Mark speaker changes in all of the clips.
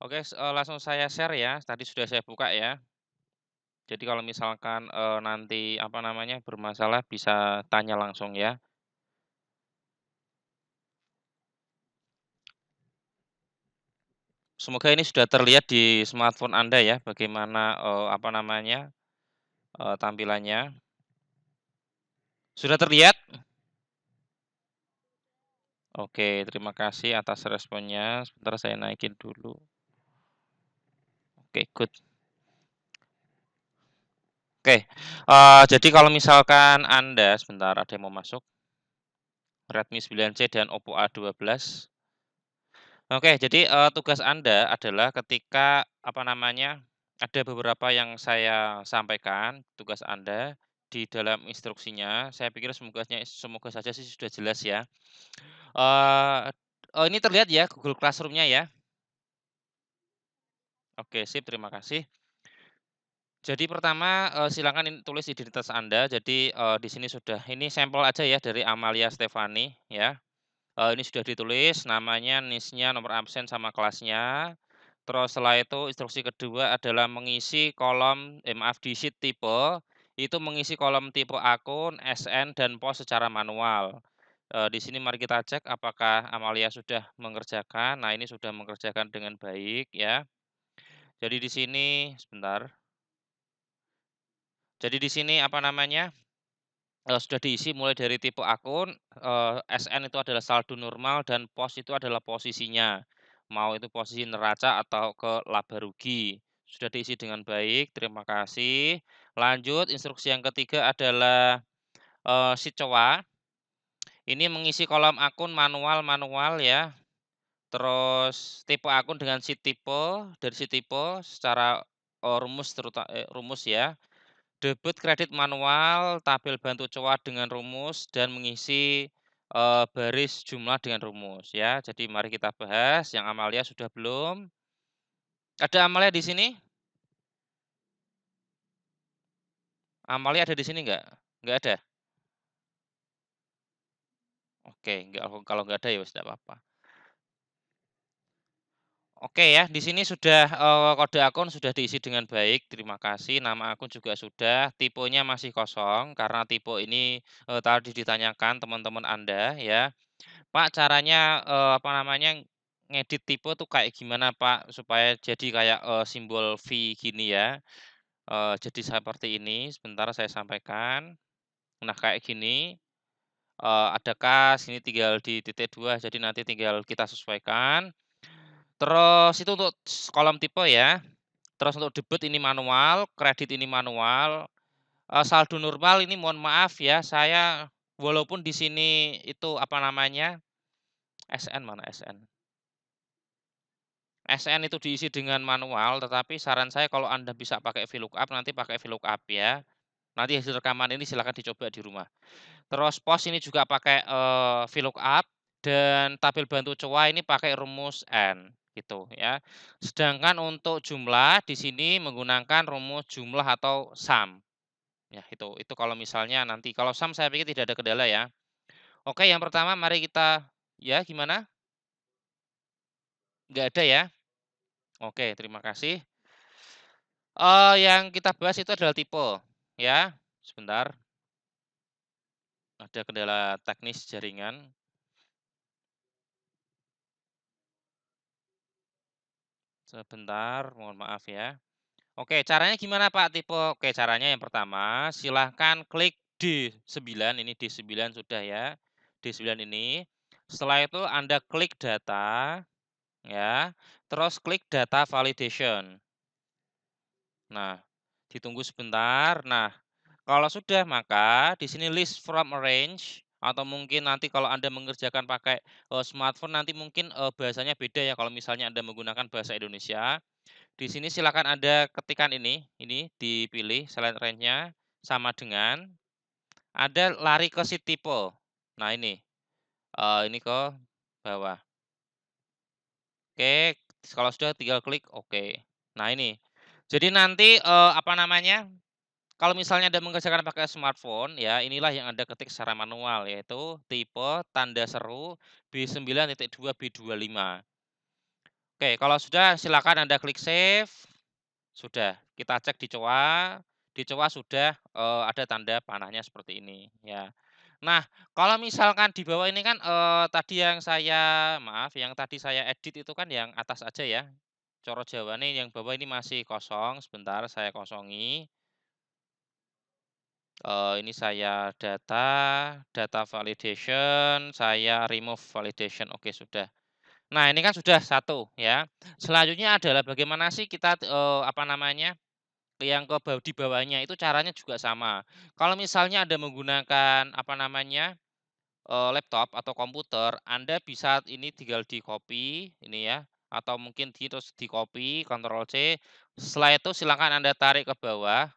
Speaker 1: Oke, langsung saya share ya, tadi sudah saya buka ya. Jadi kalau misalkan, nanti, apa namanya, bermasalah bisa tanya langsung ya. Semoga ini sudah terlihat di smartphone Anda ya, bagaimana, apa namanya, tampilannya. Sudah terlihat? Oke, terima kasih atas responnya, sebentar saya naikin dulu. Oke, good. Oke, jadi kalau misalkan Anda sebentar ada yang mau masuk, Redmi 9C dan Oppo A12. Oke, jadi, tugas Anda adalah ketika, apa namanya, ada beberapa yang saya sampaikan, tugas Anda di dalam instruksinya, saya pikir semoga saja sih sudah jelas ya. Eee, ini terlihat ya Google Classroom-nya ya? Oke sip, terima kasih. Jadi pertama, silakan tulis identitas Anda, jadi, di sini sudah ini sampel aja ya dari Amalia Stefani ya. Ini sudah ditulis namanya, NIS-nya, nomor absen, sama kelasnya. Terus setelah itu instruksi kedua adalah mengisi kolom maaf, di sheet tipe, itu mengisi kolom tipe akun, SN, dan pos secara manual. Di sini mari kita cek apakah Amalia sudah mengerjakan. Nah, ini sudah mengerjakan dengan baik ya. Jadi di sini sebentar. Jadi di sini apa namanya, sudah diisi mulai dari tipe akun, SN itu adalah saldo normal dan pos itu adalah posisinya. Mau itu posisi neraca atau ke laba rugi. Sudah diisi dengan baik, terima kasih. Lanjut, instruksi yang ketiga adalah, si COA. Ini mengisi kolom akun manual ya, terus tipe akun dengan si tipe, dari si tipe secara, rumus ya. Debit kredit manual, tabel bantu COA dengan rumus, dan mengisi, baris jumlah dengan rumus ya. Jadi mari kita bahas, yang Amalia sudah belum? Ada Amalia di sini? Amalia ada di sini nggak? Nggak ada? Oke, nggak, kalau nggak ada ya wes nggak apa-apa. Oke ya, di sini sudah, kode akun sudah diisi dengan baik, terima kasih. Nama akun juga sudah, tipenya masih kosong karena tipe ini, tadi ditanyakan teman-teman Anda ya. Pak, caranya, apa namanya, ngedit tipe tuh kayak gimana, Pak? Supaya jadi kayak, simbol V gini ya. Jadi seperti ini, sebentar saya sampaikan. Nah, kayak gini, ada kas, ini tinggal di titik 2, jadi nanti tinggal kita sesuaikan. Terus itu untuk kolom tipe ya. Terus untuk debit ini manual, kredit ini manual, saldo normal ini mohon maaf ya, saya walaupun di sini itu, apa namanya, SN mana SN? SN itu diisi dengan manual, tetapi saran saya kalau Anda bisa pakai VLOOKUP, nanti pakai VLOOKUP ya. Nanti hasil rekaman ini silakan dicoba di rumah. Terus pos ini juga pakai, VLOOKUP, dan tabel bantu COA ini pakai rumus N, gitu ya. Sedangkan untuk jumlah di sini menggunakan rumus jumlah atau sum. Ya itu kalau misalnya nanti, kalau sum saya pikir tidak ada kendala ya. Oke, yang pertama mari kita, ya gimana? Nggak ada ya? Oke, terima kasih. Yang kita bahas itu adalah tipe, ya. Sebentar, ada kendala teknis jaringan. Sebentar, mohon maaf ya. Oke, caranya gimana Pak tipe? Oke, caranya yang pertama, silahkan klik D9, ini D9 sudah ya. D9 ini. Setelah itu Anda klik data, ya. Terus klik data validation. Nah, ditunggu sebentar. Nah, kalau sudah, maka di sini list from a range, atau mungkin nanti kalau Anda mengerjakan pakai, smartphone, nanti mungkin, bahasanya beda ya kalau misalnya Anda menggunakan bahasa Indonesia. Di sini silakan Anda ketikkan ini dipilih select range-nya sama dengan Anda lari ke sheet tipe. Nah ini ke bawah. Oke, kalau sudah tinggal klik oke. Nah ini, jadi nanti, apa namanya, kalau misalnya Anda mengerjakan pakai smartphone ya, inilah yang Anda ketik secara manual, yaitu tipe tanda seru B9.2 B25. Oke, kalau sudah silakan Anda klik save. Sudah, kita cek di COA sudah, ada tanda panahnya seperti ini, ya. Nah, kalau misalkan di bawah ini kan, tadi yang saya maaf, yang tadi saya edit itu kan yang atas aja ya, coro jawane yang bawah ini masih kosong, sebentar saya kosongi. Ini saya data validation, saya remove validation, oke sudah. Nah, ini kan sudah satu ya. Selanjutnya adalah bagaimana sih kita, apa namanya, yang di bawahnya itu caranya juga sama. Kalau misalnya Anda menggunakan, apa namanya, laptop atau komputer, Anda bisa ini tinggal di-copy ini ya, atau mungkin terus di-copy, Ctrl C, setelah itu silakan Anda tarik ke bawah.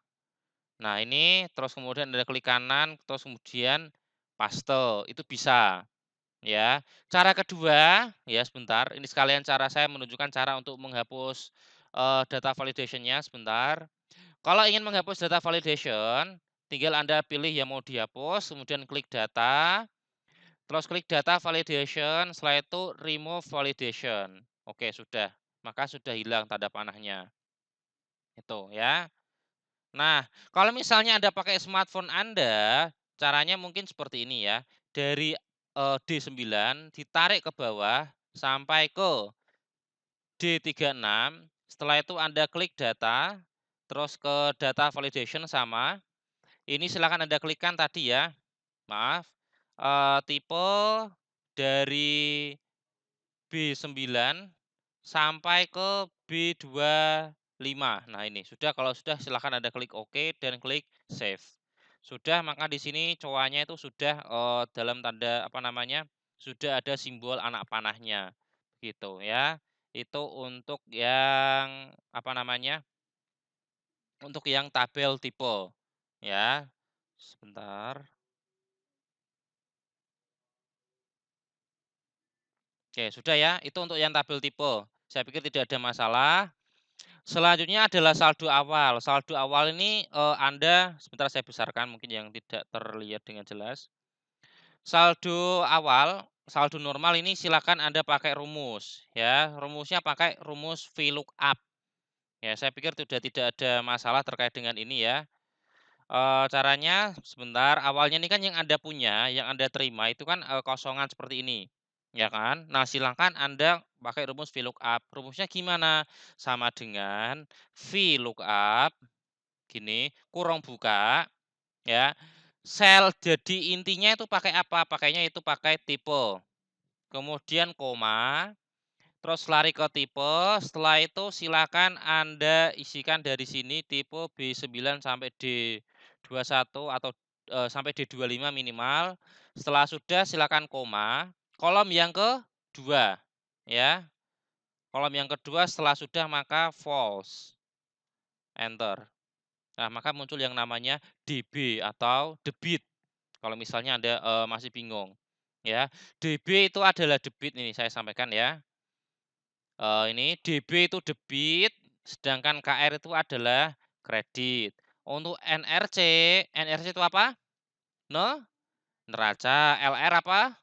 Speaker 1: Nah ini, terus kemudian Anda klik kanan, terus kemudian paste, itu bisa, ya. Cara kedua, ya sebentar, ini sekalian cara saya menunjukkan cara untuk menghapus, data validation-nya, sebentar. Kalau ingin menghapus data validation, tinggal Anda pilih yang mau dihapus, kemudian klik data, terus klik data validation, setelah itu remove validation. Oke, sudah. Maka sudah hilang tanda panahnya. Itu ya. Nah, kalau misalnya Anda pakai smartphone Anda, caranya mungkin seperti ini ya. Dari D9 ditarik ke bawah sampai ke D36. Setelah itu Anda klik data, terus ke data validation sama. Ini silakan Anda klikkan tadi ya, maaf, tipe dari B9 sampai ke B25. Nah ini, sudah kalau sudah silakan Anda klik OK dan klik save. Sudah, maka di sini cowoknya itu sudah, dalam tanda apa namanya, sudah ada simbol anak panahnya, gitu ya. Itu untuk yang apa namanya, untuk yang tabel tipe, ya. Sebentar. Oke, sudah ya, itu untuk yang tabel tipe. Saya pikir tidak ada masalah. Selanjutnya adalah saldo awal. Saldo awal ini, Anda sebentar saya besarkan mungkin yang tidak terlihat dengan jelas. Saldo awal, saldo normal ini silakan Anda pakai rumus, ya. Rumusnya pakai rumus VLOOKUP. Ya, saya pikir sudah tidak ada masalah terkait dengan ini ya. Caranya sebentar, awalnya ini kan yang Anda punya, yang Anda terima itu kan, kosongan seperti ini, ya kan. Nah, silakan Anda pakai rumus VLOOKUP. Rumusnya gimana? Sama dengan VLOOKUP, gini, kurung buka, ya, sel jadi intinya itu pakai apa? Pakainya itu pakai tipe, kemudian koma, terus lari ke tipe, setelah itu silakan Anda isikan dari sini tipe B9 sampai D21 atau, sampai D25 minimal. Setelah sudah silakan koma, kolom yang kedua, ya. Kolom yang kedua setelah sudah maka false, enter. Nah, maka muncul yang namanya DB atau debit, kalau misalnya Anda, masih bingung, ya. DB itu adalah debit ini saya sampaikan ya. Ini DB itu debit, sedangkan KR itu adalah kredit. Untuk NRC itu apa? Neraca, LR apa?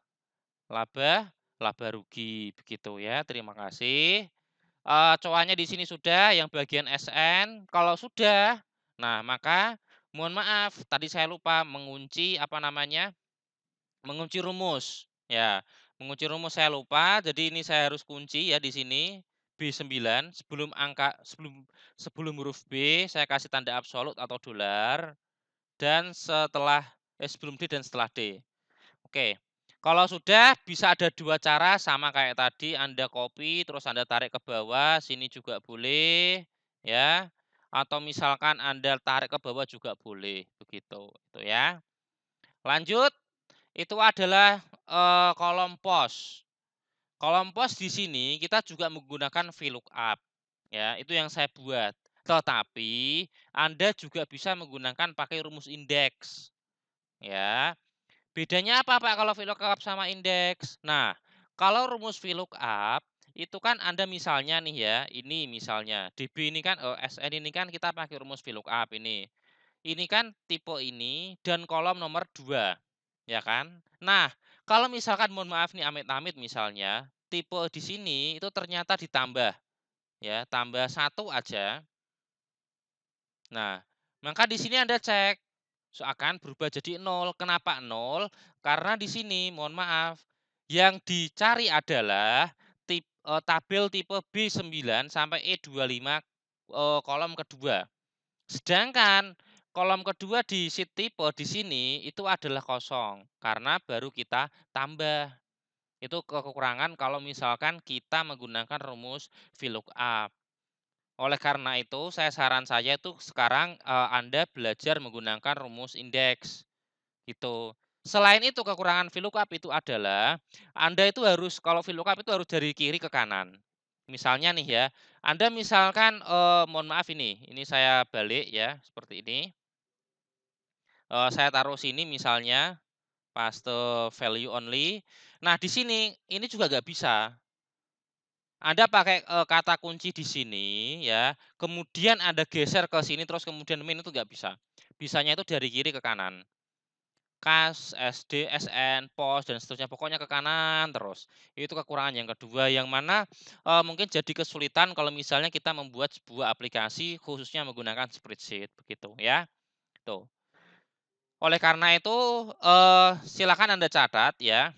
Speaker 1: Laba laba rugi, begitu ya. Terima kasih. Coannya di sini sudah, yang bagian SN, kalau sudah, nah maka mohon maaf tadi saya lupa mengunci apa namanya, mengunci rumus, ya. Mengunci rumus saya lupa, jadi ini saya harus kunci ya di sini, B9 sebelum sebelum huruf B saya kasih tanda absolut atau dolar, dan sebelum D dan setelah D. Oke. Kalau sudah bisa ada 2 cara sama kayak tadi, Anda copy terus Anda tarik ke bawah, sini juga boleh, ya. Atau misalkan Anda tarik ke bawah juga boleh, begitu, itu ya. Lanjut. Itu adalah, kolom pos. Kolom pos di sini kita juga menggunakan VLOOKUP, ya, itu yang saya buat. Tetapi Anda juga bisa menggunakan pakai rumus indeks, ya. Bedanya apa Pak kalau VLOOKUP sama indeks? Nah, kalau rumus VLOOKUP itu kan Anda misalnya nih ya, ini misalnya DB ini kan, SN ini kan kita pakai rumus VLOOKUP ini. Ini kan tipe ini dan kolom nomor 2, ya kan. Nah, kalau misalkan mohon maaf nih amit-amit misalnya, tipe di sini itu ternyata ditambah ya, tambah satu aja. Nah, maka di sini Anda cek, akan berubah jadi nol. Kenapa nol? Karena di sini, mohon maaf, yang dicari adalah tabel tipe B9 sampai E25 kolom kedua. Sedangkan kolom kedua di sheet tipe di sini itu adalah kosong karena baru kita tambah. Itu kekurangan kalau misalkan kita menggunakan rumus VLOOKUP. Oleh karena itu, saran saya itu sekarang, Anda belajar menggunakan rumus indeks, gitu. Selain itu kekurangan VLOOKUP itu adalah, Anda itu harus kalau VLOOKUP itu harus dari kiri ke kanan. Misalnya nih ya, Anda misalkan, mohon maaf ini saya balik ya, seperti ini. Saya taruh sini misalnya, paste value only. Nah di sini, ini juga nggak bisa. Anda pakai, kata kunci di sini ya, kemudian Anda geser ke sini terus kemudian min itu nggak bisa. Bisanya itu dari kiri ke kanan. Kas, SD, SN, pos, dan seterusnya, pokoknya ke kanan terus. Itu kekurangan yang kedua yang mana, mungkin jadi kesulitan kalau misalnya kita membuat sebuah aplikasi khususnya menggunakan spreadsheet begitu ya, tuh. Oleh karena itu, silakan Anda catat ya.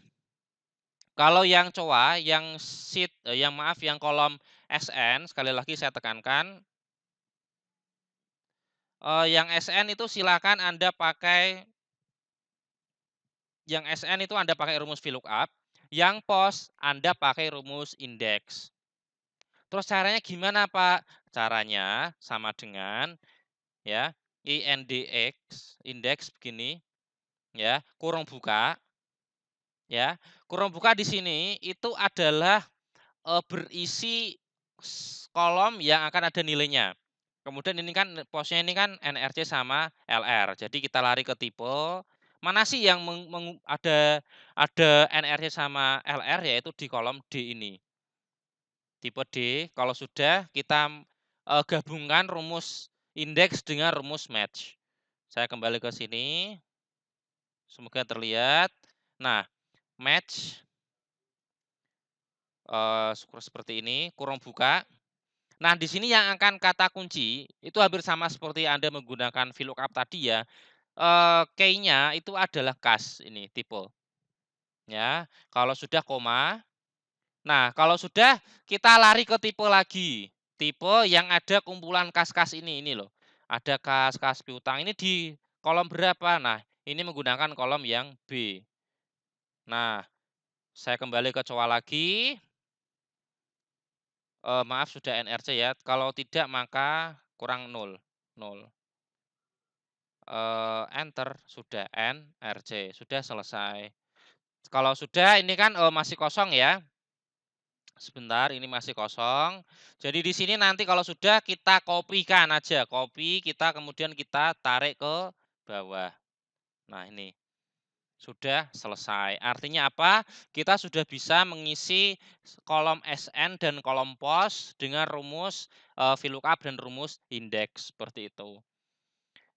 Speaker 1: Kalau yang COA, yang sheet yang maaf yang kolom SN, sekali lagi saya tekankan, yang SN itu silakan Anda pakai yang SN itu Anda pakai rumus VLOOKUP, yang pos Anda pakai rumus indeks. Terus caranya gimana, Pak? Caranya sama dengan ya, INDX, indeks begini ya, kurung buka ya. Kurung buka di sini itu adalah berisi kolom yang akan ada nilainya. Kemudian ini kan posnya ini kan NRC sama LR. Jadi kita lari ke tipe mana sih yang ada NRC sama LR yaitu di kolom D ini. Tipe D kalau sudah kita gabungkan rumus indeks dengan rumus match. Saya kembali ke sini. Semoga terlihat. Nah, match seperti ini, kurung buka. Nah, di sini yang akan kata kunci, itu hampir sama seperti Anda menggunakan VLOOKUP tadi ya, key-nya itu adalah kas ini, tipe. Ya, kalau sudah koma. Nah, kalau sudah kita lari ke tipe lagi. Tipe yang ada kumpulan kas-kas ini loh. Ada kas piutang, ini di kolom berapa? Nah, ini menggunakan kolom yang B. Nah, saya kembali ke COA lagi. Maaf sudah NRC ya, kalau tidak maka kurang 0, 0. Enter, sudah NRC, sudah selesai. Kalau sudah ini kan, masih kosong ya. Sebentar, ini masih kosong. Jadi di sini nanti kalau sudah kita kopikan aja, kita kemudian kita tarik ke bawah. Nah ini, sudah selesai. Artinya apa? Kita sudah bisa mengisi kolom SN dan kolom pos dengan rumus, VLOOKUP dan rumus indeks, seperti itu.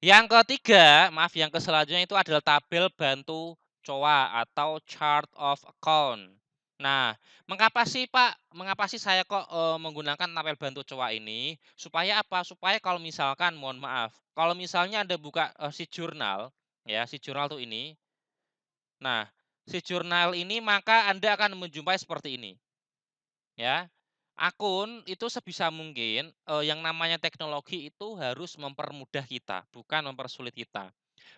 Speaker 1: Yang ketiga, maaf yang selanjutnya itu adalah tabel bantu COA atau chart of account. Nah, mengapa sih saya kok, menggunakan tabel bantu COA ini? Supaya apa? Supaya kalau misalkan mohon maaf, kalau misalnya Anda buka, si jurnal, ya, si jurnal tuh ini. Nah, si jurnal ini maka Anda akan menjumpai seperti ini, ya. Akun itu sebisa mungkin, yang namanya teknologi itu harus mempermudah kita, bukan mempersulit kita.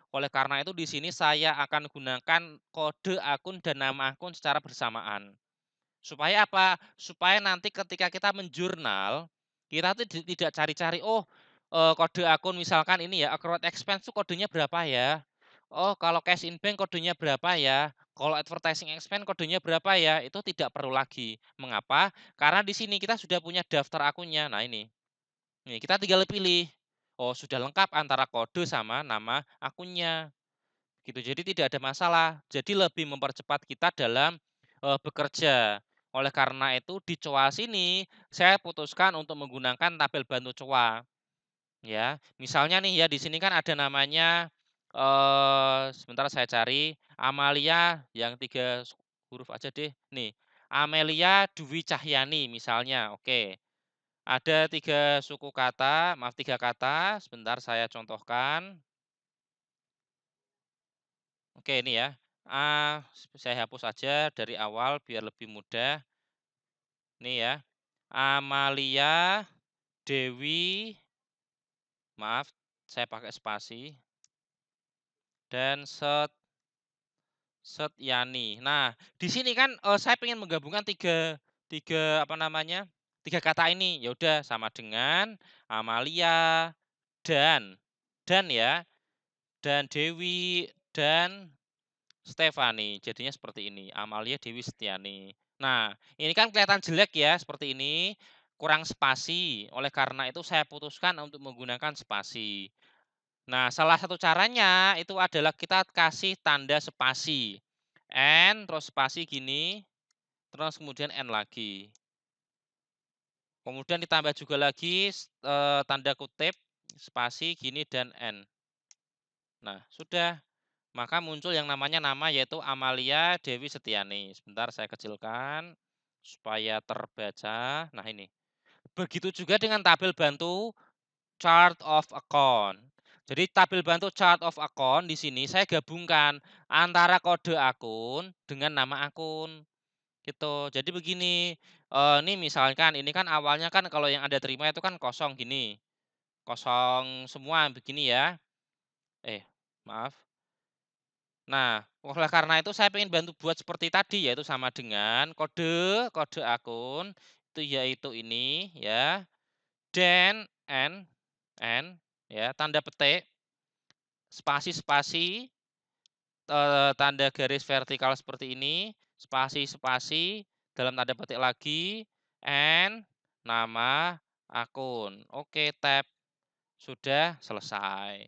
Speaker 1: Oleh karena itu di sini saya akan gunakan kode akun dan nama akun secara bersamaan. Supaya apa? Supaya nanti ketika kita menjurnal, kita tuh tidak cari-cari, oh, kode akun misalkan ini ya, accrued expense tuh kodenya berapa ya? Oh, kalau cash in bank kodenya berapa ya? Kalau advertising expense kodenya berapa ya? Itu tidak perlu lagi. Mengapa? Karena di sini kita sudah punya daftar akunnya. Nah ini. Nih, kita tinggal pilih. Oh, sudah lengkap antara kode sama nama akunnya. Gitu. Jadi tidak ada masalah. Jadi lebih mempercepat kita dalam bekerja. Oleh karena itu di COA sini saya putuskan untuk menggunakan tabel bantu COA. Ya, misalnya nih ya di sini kan ada namanya sebentar saya cari Amalia yang 3 huruf aja deh. Nih, Amelia Dwi Cahyani misalnya, oke. Ada 3 suku kata, maaf 3 kata, sebentar saya contohkan. Oke ini ya, saya hapus saja dari awal biar lebih mudah. Ini ya, Amalia Dewi, maaf saya pakai spasi, dan Setyani. Nah, di sini kan, saya pengen menggabungkan tiga tiga apa namanya, 3 kata ini. Ya udah sama dengan Amalia dan ya, dan Dewi dan Stefani. Jadinya seperti ini, Amalia Dewi Setiani. Nah, ini kan kelihatan jelek ya seperti ini, kurang spasi. Oleh karena itu saya putuskan untuk menggunakan spasi. Nah, salah satu caranya itu adalah kita kasih tanda spasi. N, terus spasi gini, terus kemudian N lagi. Kemudian ditambah juga lagi tanda kutip, spasi gini dan N. Nah, sudah. Maka muncul yang namanya nama yaitu Amalia Dewi Setiani. Sebentar saya kecilkan supaya terbaca. Nah, ini. Begitu juga dengan tabel bantu chart of account. Jadi tabel bantu chart of account di sini saya gabungkan antara kode akun dengan nama akun. Gitu. Jadi begini, ini misalkan ini kan awalnya kan kalau yang Anda terima itu kan kosong gini. Kosong semua begini ya. Maaf. Nah, oleh karena itu saya ingin bantu buat seperti tadi yaitu sama dengan kode kode akun itu yaitu ini ya. Dan N ya, tanda petik, spasi-spasi, tanda garis vertikal seperti ini, spasi-spasi, dalam tanda petik lagi, N, nama akun. Oke, tab. Sudah selesai.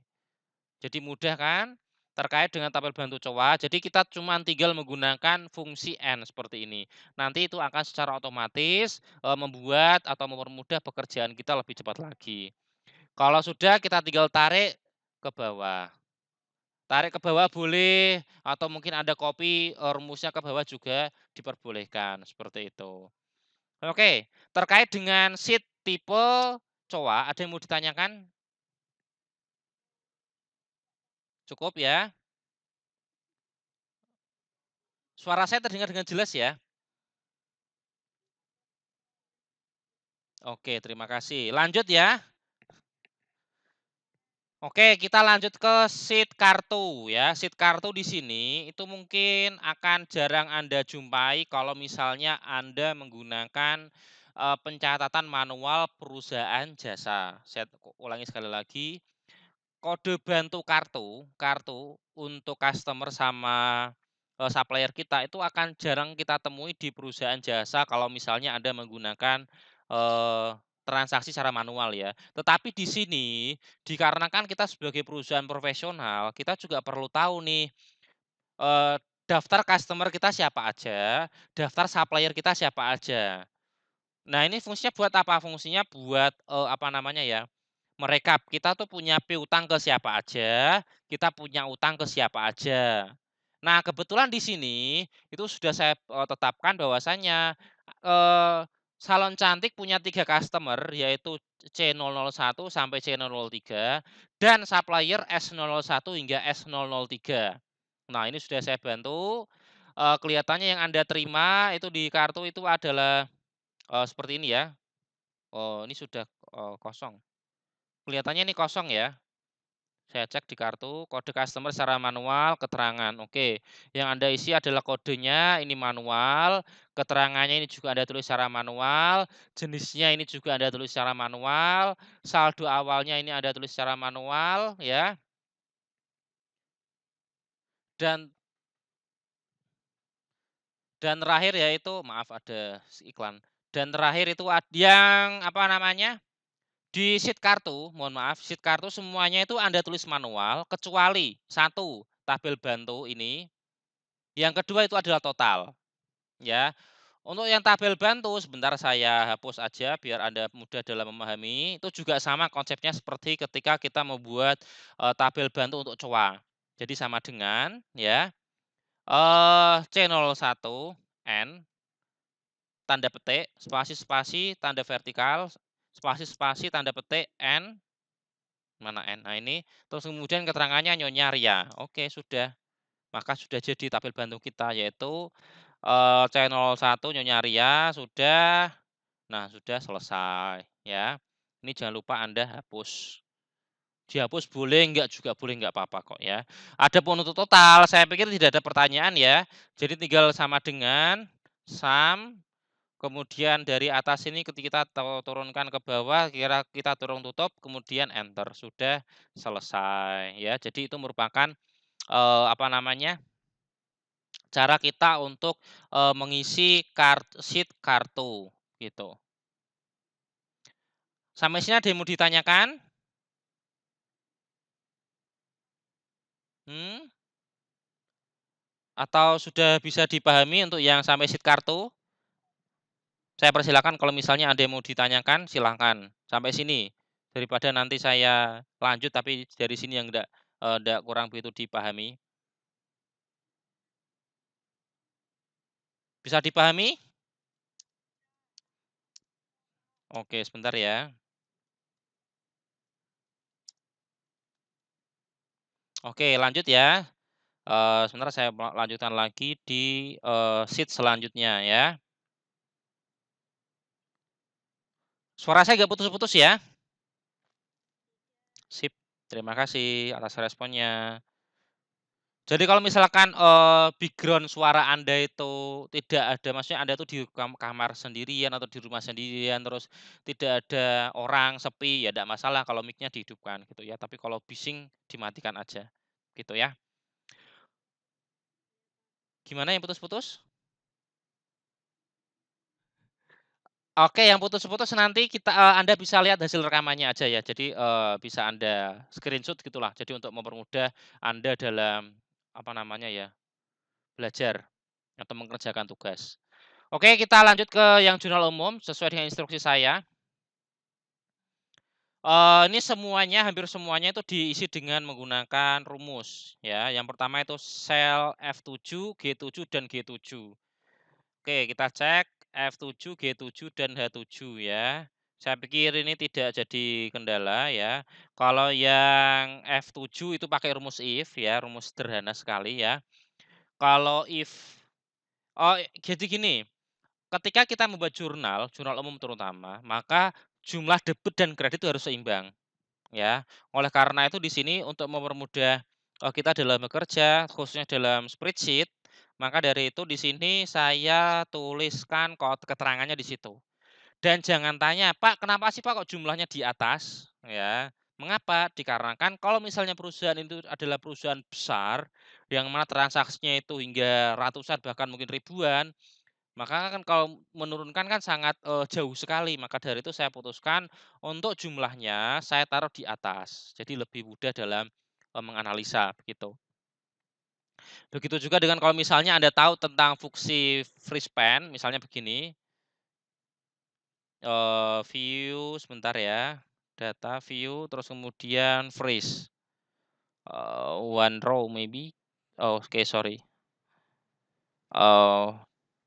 Speaker 1: Jadi mudah kan? Terkait dengan tabel bantu coa, jadi kita cuma tinggal menggunakan fungsi N seperti ini. Nanti itu akan secara otomatis membuat atau mempermudah pekerjaan kita lebih cepat lagi. Kalau sudah kita tinggal tarik ke bawah. Tarik ke bawah boleh atau mungkin ada copy rumusnya ke bawah juga diperbolehkan seperti itu. Oke, terkait dengan sheet tipe coa, ada yang mau ditanyakan? Cukup ya? Suara saya terdengar dengan jelas ya? Oke, terima kasih. Lanjut ya. Oke, kita lanjut ke sheet kartu ya. Sheet kartu di sini itu mungkin akan jarang Anda jumpai kalau misalnya Anda menggunakan pencatatan manual perusahaan jasa. Saya ulangi sekali lagi. Kode bantu kartu untuk customer sama supplier kita itu akan jarang kita temui di perusahaan jasa kalau misalnya Anda menggunakan transaksi secara manual ya. Tetapi di sini dikarenakan kita sebagai perusahaan profesional, kita juga perlu tahu nih eee, daftar customer kita siapa aja, daftar supplier kita siapa aja. Nah, ini fungsinya buat apa? Fungsinya buat apa namanya ya, merekap kita tuh punya piutang ke siapa aja, kita punya utang ke siapa aja. Nah, kebetulan di sini itu sudah saya tetapkan bahwasanya salon cantik punya 3 customer yaitu C001 sampai C003 dan supplier S001 hingga S003. Nah, ini sudah saya bantu, kelihatannya yang Anda terima itu di kartu itu adalah seperti ini ya. Oh, ini sudah kosong. Kelihatannya ini kosong ya. Saya cek di kartu, kode customer secara manual, keterangan. Oke, yang Anda isi adalah kodenya, ini manual, keterangannya ini juga Anda tulis secara manual, jenisnya ini juga Anda tulis secara manual, saldo awalnya ini Anda tulis secara manual ya. Dan terakhir yaitu maaf ada iklan. Dan terakhir itu yang apa namanya? Di sheet kartu, mohon maaf, sheet kartu semuanya itu Anda tulis manual kecuali satu tabel bantu ini, yang kedua itu adalah total, ya. Untuk yang tabel bantu sebentar saya hapus aja biar Anda mudah dalam memahami, itu juga sama konsepnya seperti ketika kita membuat, tabel bantu untuk coa. Jadi sama dengan ya, C01 N tanda petik, spasi, tanda vertikal, spasi, tanda petik, N, mana N? Nah ini, terus kemudian keterangannya Nyonya Ria. Oke, sudah. Maka sudah jadi tabel bantu kita, yaitu C01 Nyonya Ria sudah. Nah, sudah selesai ya. Ini jangan lupa Anda hapus. Dihapus boleh, enggak juga boleh, enggak apa-apa kok ya. Ada untuk total, saya pikir tidak ada pertanyaan ya. Jadi tinggal sama dengan sum, kemudian dari atas ini ketika kita turunkan ke bawah, kira kita turun tutup, kemudian enter, sudah selesai ya. Jadi itu merupakan apa namanya? Cara kita untuk mengisi sheet kartu gitu. Sampai sini ada yang mau ditanyakan? Hmm? Atau sudah bisa dipahami untuk yang sampai sheet kartu? Saya persilakan kalau misalnya ada yang mau ditanyakan, silahkan. Sampai sini. Daripada nanti saya lanjut tapi dari sini yang enggak kurang begitu dipahami. Bisa dipahami? Oke, sebentar ya. Oke, lanjut ya. Sebentar saya lanjutkan lagi di sheet selanjutnya ya. Suara saya nggak putus-putus ya? Sip, terima kasih atas responnya. Jadi kalau misalkan background suara Anda itu tidak ada, maksudnya Anda tuh di kamar sendirian atau di rumah sendirian, terus tidak ada orang, sepi, ya tidak masalah kalau mic-nya dihidupkan gitu ya. Tapi kalau bising dimatikan aja, gitu ya. Gimana yang putus-putus? Oke, yang putus-putus nanti Anda bisa lihat hasil rekamannya aja ya. Jadi bisa Anda screenshot gitulah. Jadi untuk mempermudah Anda dalam apa namanya ya, belajar atau mengerjakan tugas. Oke, kita lanjut ke yang jurnal umum sesuai dengan instruksi saya. Ini semuanya, hampir semuanya itu diisi dengan menggunakan rumus ya. Yang pertama itu sel F7, G7 dan G7. Oke, kita cek F7, G7 dan H7 ya. Saya pikir ini tidak jadi kendala ya. Kalau yang F7 itu pakai rumus if ya, rumus sederhana sekali ya. Kalau if jadi gini, ketika kita membuat jurnal umum terutama, maka jumlah debit dan kredit itu harus seimbang, ya. Oleh karena itu di sini untuk mempermudah, kita dalam bekerja, khususnya dalam spreadsheet, maka dari itu di sini saya tuliskan keterangannya di situ. Dan jangan tanya, "Pak, kenapa sih Pak kok jumlahnya di atas?" Ya. Mengapa? Dikarenakan kalau misalnya perusahaan itu adalah perusahaan besar, yang mana transaksinya itu hingga ratusan bahkan mungkin ribuan, maka kan kalau menurunkan kan sangat, jauh sekali. Maka dari itu saya putuskan untuk jumlahnya saya taruh di atas. Jadi lebih mudah dalam, menganalisa begitu. Begitu juga dengan kalau misalnya Anda tahu tentang fungsi freeze span, misalnya begini, view sebentar ya, data view terus kemudian freeze, one row maybe, oh oke sorry,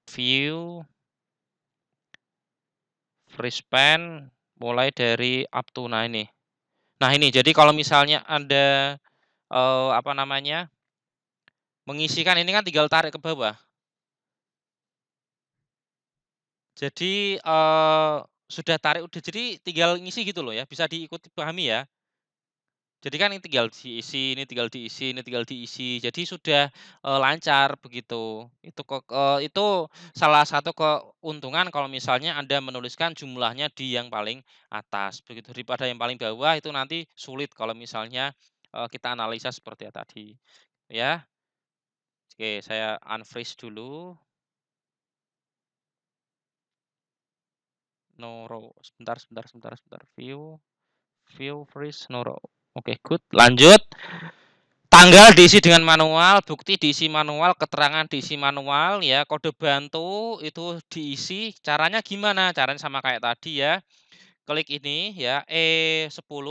Speaker 1: view freeze span mulai dari up to, nah ini. Nah ini, jadi kalau misalnya Anda, apa namanya, mengisikan ini kan tinggal tarik ke bawah. Jadi, sudah tarik udah jadi tinggal ngisi gitu loh ya, bisa diikuti pahami ya. Jadi kan ini tinggal diisi, ini tinggal diisi, ini tinggal diisi. Jadi sudah, lancar begitu. Itu salah satu keuntungan kalau misalnya Anda menuliskan jumlahnya di yang paling atas, begitu. Daripada yang paling bawah itu nanti sulit kalau misalnya, kita analisa seperti yang tadi, ya. Oke, saya unfreeze dulu. No row. Sebentar. View freeze no row. Oke, good. Lanjut. Tanggal diisi dengan manual, bukti diisi manual, keterangan diisi manual ya, kode bantu itu diisi. Caranya gimana? Caranya sama kayak tadi ya. Klik ini ya, E10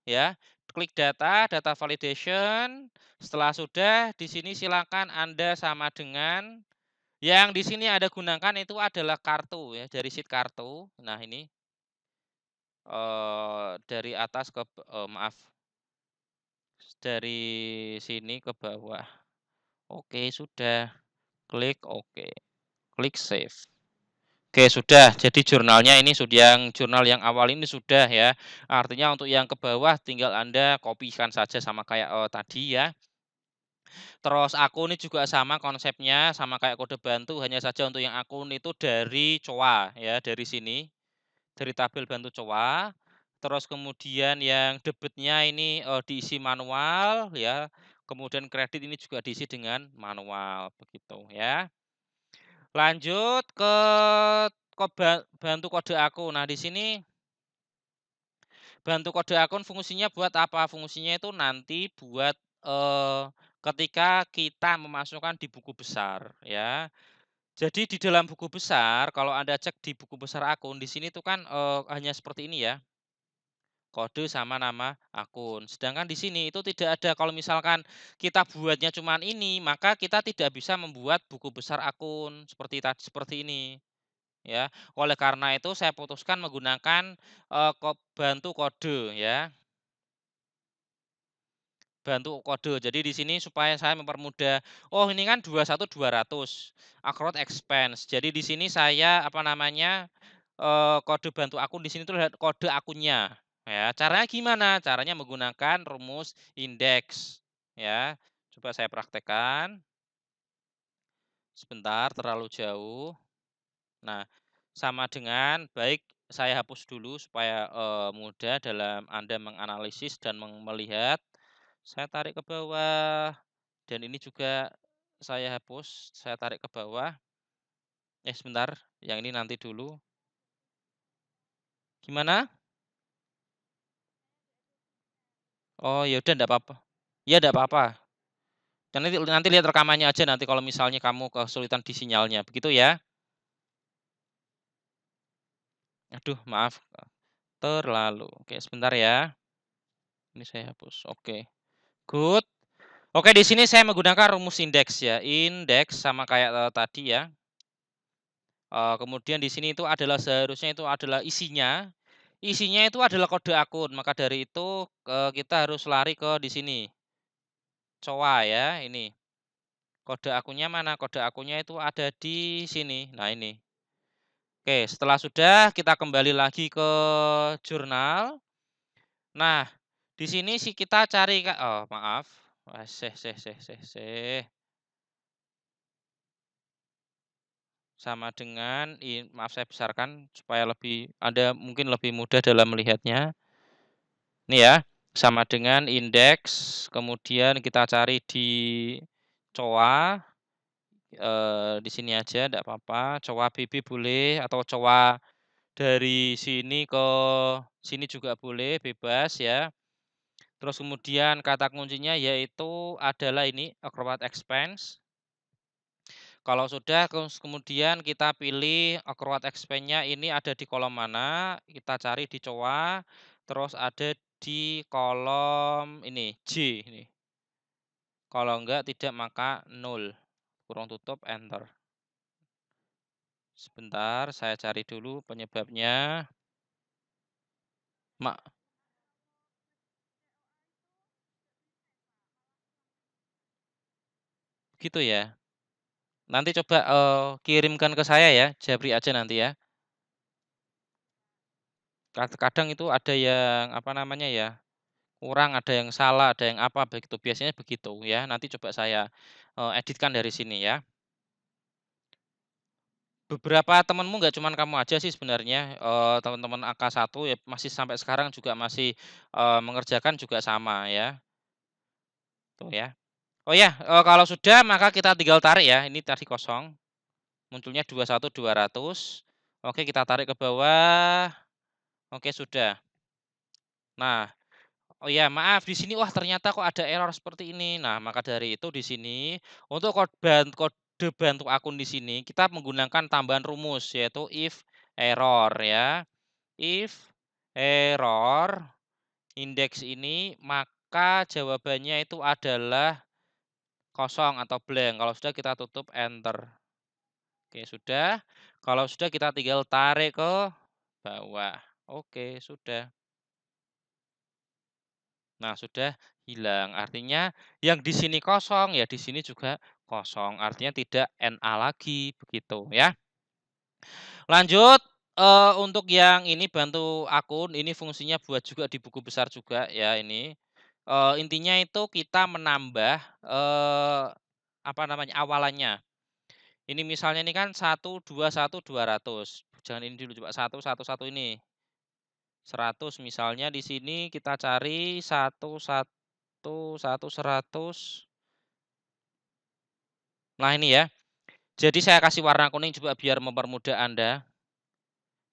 Speaker 1: ya. Klik data validation. Setelah sudah di sini silakan Anda sama dengan Yang di sini ada gunakan itu adalah kartu ya, dari sheet kartu. Nah ini, dari atas ke maaf, dari sini ke bawah. Oke, sudah. Klik oke, klik save. Oke, sudah. Jadi jurnalnya ini sudah yang jurnal yang awal ini sudah ya. Artinya untuk yang ke bawah tinggal Anda kopikan saja sama kayak, tadi ya. Terus akun ini juga sama konsepnya, sama kayak kode bantu, hanya saja untuk yang akun itu dari COA ya, dari sini, dari tabel bantu COA. Terus kemudian yang debitnya ini, diisi manual ya, kemudian kredit ini juga diisi dengan manual, begitu ya. Lanjut ke bantu kode akun. Nah, di sini bantu kode akun fungsinya buat apa? Fungsinya itu nanti buat, ketika kita memasukkan di buku besar ya. Jadi di dalam buku besar kalau Anda cek di buku besar akun di sini tuh kan, hanya seperti ini ya, kode sama nama akun. Sedangkan di sini itu tidak ada, kalau misalkan kita buatnya cuman ini, maka kita tidak bisa membuat buku besar akun seperti ini. Ya, oleh karena itu saya putuskan menggunakan, bantu kode ya, bantu kode. Jadi di sini supaya saya mempermudah, oh ini kan 21.200 accrued expense. Jadi di sini saya apa namanya, kode bantu akun di sini tuh lihat kode akunnya, ya. Caranya gimana? Caranya menggunakan rumus indeks, ya. Coba saya praktekkan, sebentar terlalu jauh. Nah, sama dengan baik saya hapus dulu supaya, mudah dalam Anda menganalisis dan melihat. Saya tarik ke bawah dan ini juga saya hapus, saya tarik ke bawah. Sebentar, yang ini nanti dulu. Gimana? Oh, ya udah enggak apa-apa. Ya enggak apa-apa. Dan nanti nanti lihat rekamannya aja nanti kalau misalnya kamu kesulitan di sinyalnya, begitu ya? Aduh, maaf, terlalu. Oke, sebentar ya. Ini saya hapus. Oke, good. Oke, di sini saya menggunakan rumus indeks ya, indeks sama kayak, tadi ya. Kemudian di sini itu adalah seharusnya itu adalah isinya itu adalah kode akun, maka dari itu, kita harus lari ke di sini, COA ya, ini. Kode akunnya mana? Kode akunnya itu ada di sini. Nah, ini. Oke, setelah sudah kita kembali lagi ke jurnal. Nah, di sini sih kita cari oh maaf, sama dengan maaf saya besarkan supaya lebih Anda mungkin lebih mudah dalam melihatnya. Ini ya, sama dengan indeks, kemudian kita cari di COA, di sini aja tidak apa-apa, COA BB boleh atau COA dari sini ke sini juga boleh, bebas ya. Terus kemudian kata kuncinya yaitu adalah ini, accrued expense. Kalau sudah kemudian kita pilih accrued expense-nya ini ada di kolom mana, kita cari di COA, terus ada di kolom ini, J ini. Kalau enggak tidak maka 0, kurung tutup, enter. Sebentar saya cari dulu penyebabnya. Mak gitu ya? Nanti coba, kirimkan ke saya ya, japri aja nanti ya. Kadang itu ada yang, apa namanya ya, kurang, ada yang salah, ada yang apa, begitu, biasanya begitu ya. Nanti coba saya, editkan dari sini ya. Beberapa temanmu nggak cuman kamu aja sih sebenarnya, teman-teman AK1 ya masih sampai sekarang juga masih, mengerjakan juga sama ya, tuh ya. Oh ya, kalau sudah maka kita tinggal tarik ya, ini tadi kosong, munculnya 21.200. Oke, kita tarik ke bawah, oke sudah. Nah, oh ya, maaf di sini wah ternyata kok ada error seperti ini. Nah, maka dari itu di sini untuk kode bantu akun di sini kita menggunakan tambahan rumus yaitu if error ya. If error indeks ini maka jawabannya itu adalah kosong atau blank. Kalau sudah kita tutup enter. Oke, sudah. Kalau sudah kita tinggal tarik ke bawah. Oke, sudah. Nah, sudah hilang. Artinya yang di sini kosong, ya di sini juga kosong. Artinya tidak NA lagi, begitu ya. Lanjut, untuk yang ini bantu akun, ini fungsinya buat juga di buku besar juga ya ini. Intinya itu kita menambah, apa namanya, awalannya. Ini misalnya ini kan 1, 2, 1, 200. Jangan ini dulu coba 1, 1, 1 ini. 100 misalnya di sini kita cari 1, 1, 1, 100. Nah ini ya. Jadi saya kasih warna kuning juga biar mempermudah Anda.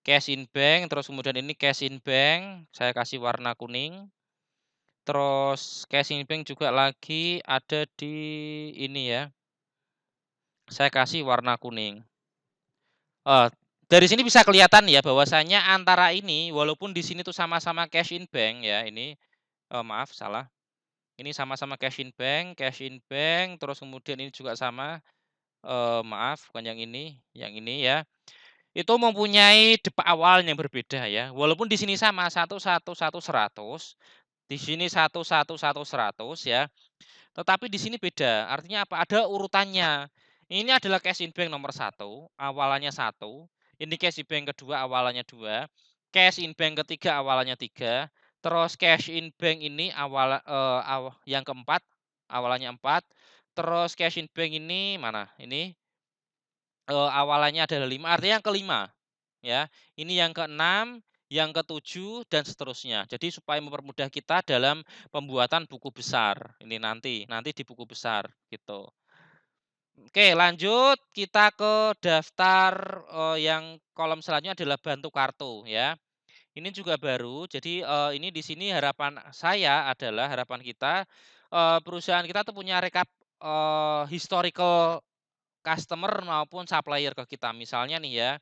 Speaker 1: Cash in bank, terus kemudian ini cash in bank, saya kasih warna kuning. Terus cash in bank juga lagi ada di ini ya, saya kasih warna kuning. Dari sini bisa kelihatan ya bahwasanya antara ini walaupun di sini tuh sama-sama cash in bank ya ini, maaf salah. Ini sama-sama cash in bank, terus kemudian ini juga sama, maaf bukan yang ini ya. Itu mempunyai depa awal yang berbeda ya. Walaupun di sini sama 1, 1, 1, 100, di sini 1, 1, 1, 100 ya. Tetapi di sini beda. Artinya apa? Ada urutannya. Ini adalah cash in bank nomor 1, awalannya 1. Ini cash in bank kedua awalannya 2. Cash in bank ketiga awalannya 3. Terus cash in bank ini yang keempat awalannya 4. Terus cash in bank ini mana? Ini awalannya adalah 5. Artinya yang kelima. Ya, ini yang keenam, yang ketujuh, dan seterusnya. Jadi supaya mempermudah kita dalam pembuatan buku besar. Ini nanti di buku besar gitu. Oke, lanjut kita ke daftar yang kolom selanjutnya adalah bantu kartu ya. Ini juga baru. Jadi ini di sini harapan saya adalah harapan kita perusahaan kita tuh punya rekap historical customer maupun supplier ke kita. Misalnya nih ya,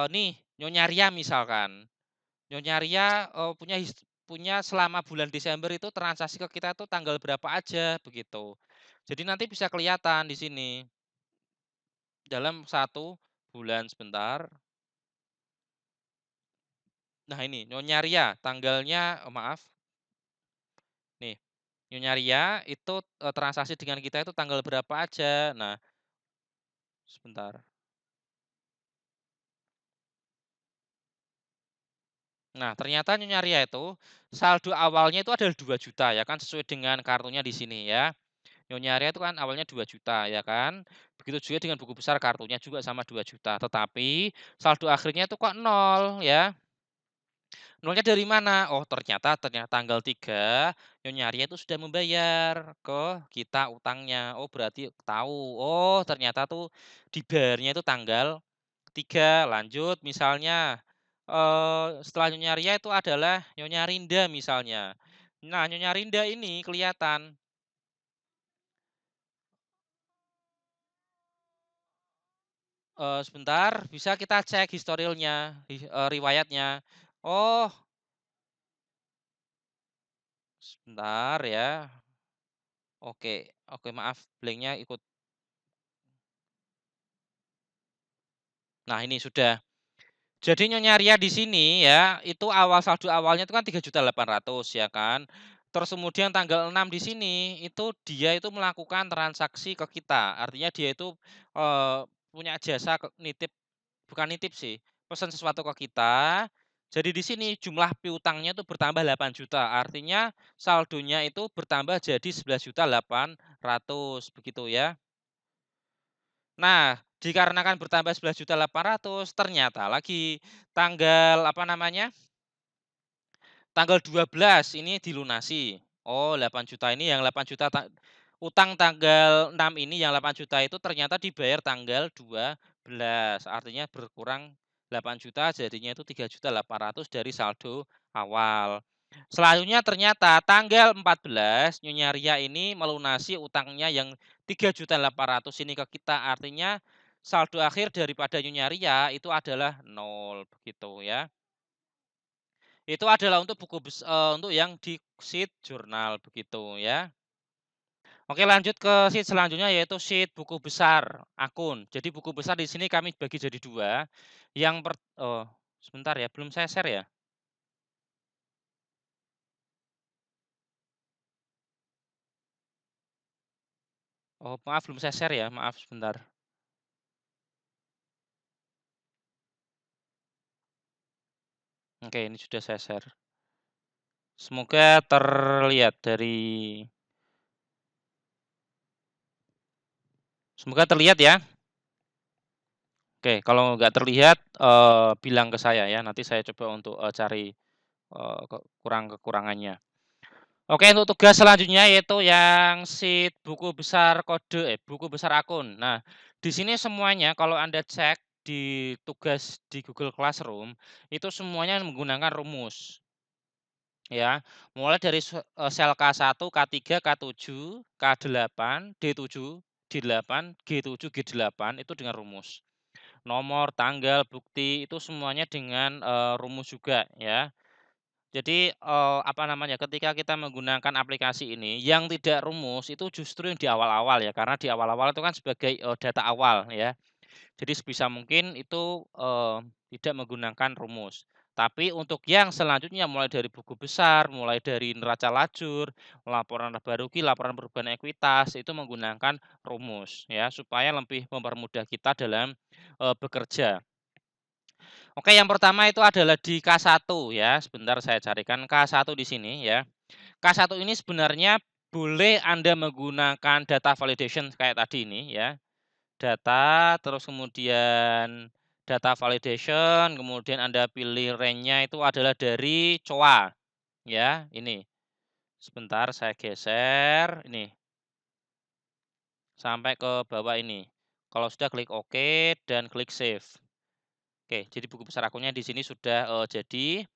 Speaker 1: nih Nyonya Ria misalkan. Nyonya Ria, punya selama bulan Desember itu transaksi ke kita tuh tanggal berapa aja begitu. Jadi nanti bisa kelihatan di sini dalam 1 bulan sebentar. Nah ini Nyonya Ria tanggalnya maaf, nih Nyonya Ria itu, transaksi dengan kita itu tanggal berapa aja. Nah sebentar. Nah, ternyata Nyonya Ria itu saldo awalnya itu adalah 2 juta ya kan, sesuai dengan kartunya di sini ya. Nyonya Ria itu kan awalnya 2 juta ya kan. Begitu juga dengan buku besar kartunya juga sama 2 juta, tetapi saldo akhirnya itu kok nol ya. Nolnya dari mana? Oh ternyata tanggal 3 Nyonya Ria itu sudah membayar ke kita utangnya. Oh berarti tahu, oh ternyata tuh dibayarnya itu tanggal 3. Lanjut misalnya, setelah Nyonya Ria itu adalah Nyonya Rinda misalnya. Nah Nyonya Rinda ini kelihatan, sebentar bisa kita cek historialnya, riwayatnya. Oh sebentar ya, oke oke maaf blanknya ikut. Nah ini sudah. Jadi Nyonya Ria di sini ya, itu saldo awalnya itu kan 3.800.000 ya kan. Terus kemudian tanggal 6 di sini, itu dia itu melakukan transaksi ke kita. Artinya dia itu, punya jasa nitip, bukan nitip sih, pesan sesuatu ke kita. Jadi di sini jumlah piutangnya itu bertambah 8 juta. Artinya saldonya itu bertambah jadi 11.800.000 begitu ya. Nah, dikarenakan bertambah 11.800.000 ternyata lagi tanggal apa namanya, tanggal 12 ini dilunasi. Oh 8 juta ini yang 8 juta utang tanggal 6 ini yang 8 juta itu ternyata dibayar tanggal 12. Artinya berkurang 8 juta jadinya itu 3.800.000 dari saldo awal. Selanjutnya ternyata tanggal 14 Nyonya Ria ini melunasi utangnya yang 3.800.000 ini ke kita. Artinya saldo akhir daripada Nyonya Ria itu adalah nol begitu ya. Itu adalah untuk untuk yang di sheet jurnal begitu ya. Oke, lanjut ke sheet selanjutnya yaitu sheet buku besar akun. Jadi buku besar di sini kami bagi jadi 2. Oh, sebentar ya, belum saya share ya? Oh, maaf belum saya share ya, maaf sebentar. Oke, ini sudah saya share. Semoga terlihat semoga terlihat ya. Oke, kalau nggak terlihat, bilang ke saya ya, nanti saya coba untuk, cari, kekurangannya. Oke, untuk tugas selanjutnya yaitu yang sheet buku besar akun. Nah, di sini semuanya kalau Anda cek di tugas di Google Classroom, itu semuanya menggunakan rumus, ya. Mulai dari sel K1, K3, K7, K8, D7, D8, G7, G8 itu dengan rumus. Nomor, tanggal, bukti itu semuanya dengan, rumus juga ya. Jadi, apa namanya, ketika kita menggunakan aplikasi ini, yang tidak rumus itu justru yang di awal-awal ya, karena di awal-awal itu kan sebagai, data awal ya. Jadi sebisa mungkin itu, tidak menggunakan rumus. Tapi untuk yang selanjutnya mulai dari buku besar, mulai dari neraca lajur, laporan laba rugi, laporan perubahan ekuitas, itu menggunakan rumus ya, supaya lebih mempermudah kita dalam, bekerja. Oke, yang pertama itu adalah di K1 ya, sebentar saya carikan K1 di sini ya. K1 ini sebenarnya boleh Anda menggunakan data validation kayak tadi ini ya. Data, terus kemudian data validation, kemudian Anda pilih range-nya itu adalah dari COA ya, ini. Sebentar saya geser, ini, sampai ke bawah ini. Kalau sudah klik OK dan klik save. Oke, jadi buku besar akunnya di sini sudah, jadi.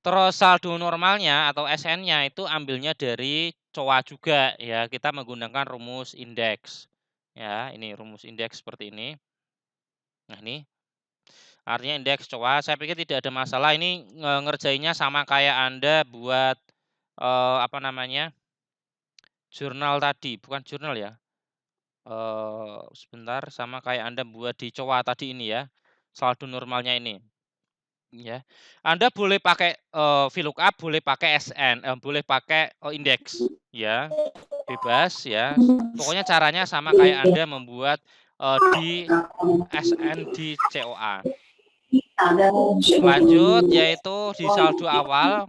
Speaker 1: Terus saldo normalnya atau SN-nya itu ambilnya dari COA juga ya, kita menggunakan rumus indeks. Ya, ini rumus indeks seperti ini. Nah ini, artinya indeks COA, saya pikir tidak ada masalah ini ngerjainnya sama kayak Anda buat, apa namanya, jurnal tadi, bukan jurnal ya, sebentar, sama kayak Anda buat di COA tadi ini ya, saldo normalnya ini. Ya, Anda boleh pakai, VLOOKUP, boleh pakai SN, boleh pakai, indeks, ya, bebas ya. Pokoknya caranya sama kayak Anda membuat, di SN di COA. Lanjut yaitu di saldo awal,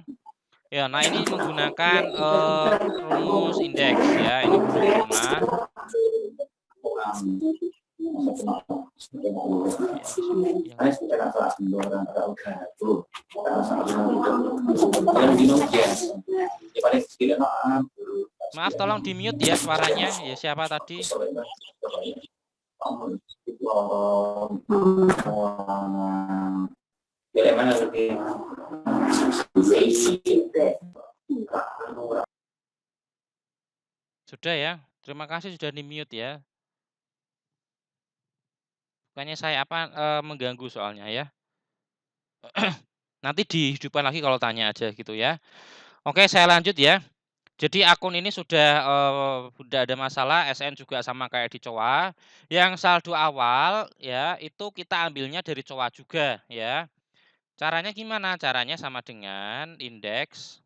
Speaker 1: ya, nah ini menggunakan, rumus indeks ya, ini huruf koma. Ya, yang maaf tolong di-mute ya suaranya, ya siapa tadi? Sudah ya, terima kasih sudah di-mute ya. Bukannya saya mengganggu soalnya ya. Nanti dihidupkan lagi kalau tanya aja gitu ya. Oke, saya lanjut ya. Jadi akun ini sudah ada masalah, SN juga sama kayak di COA. Yang saldo awal ya, itu kita ambilnya dari COA juga ya. Caranya gimana? Caranya sama dengan indeks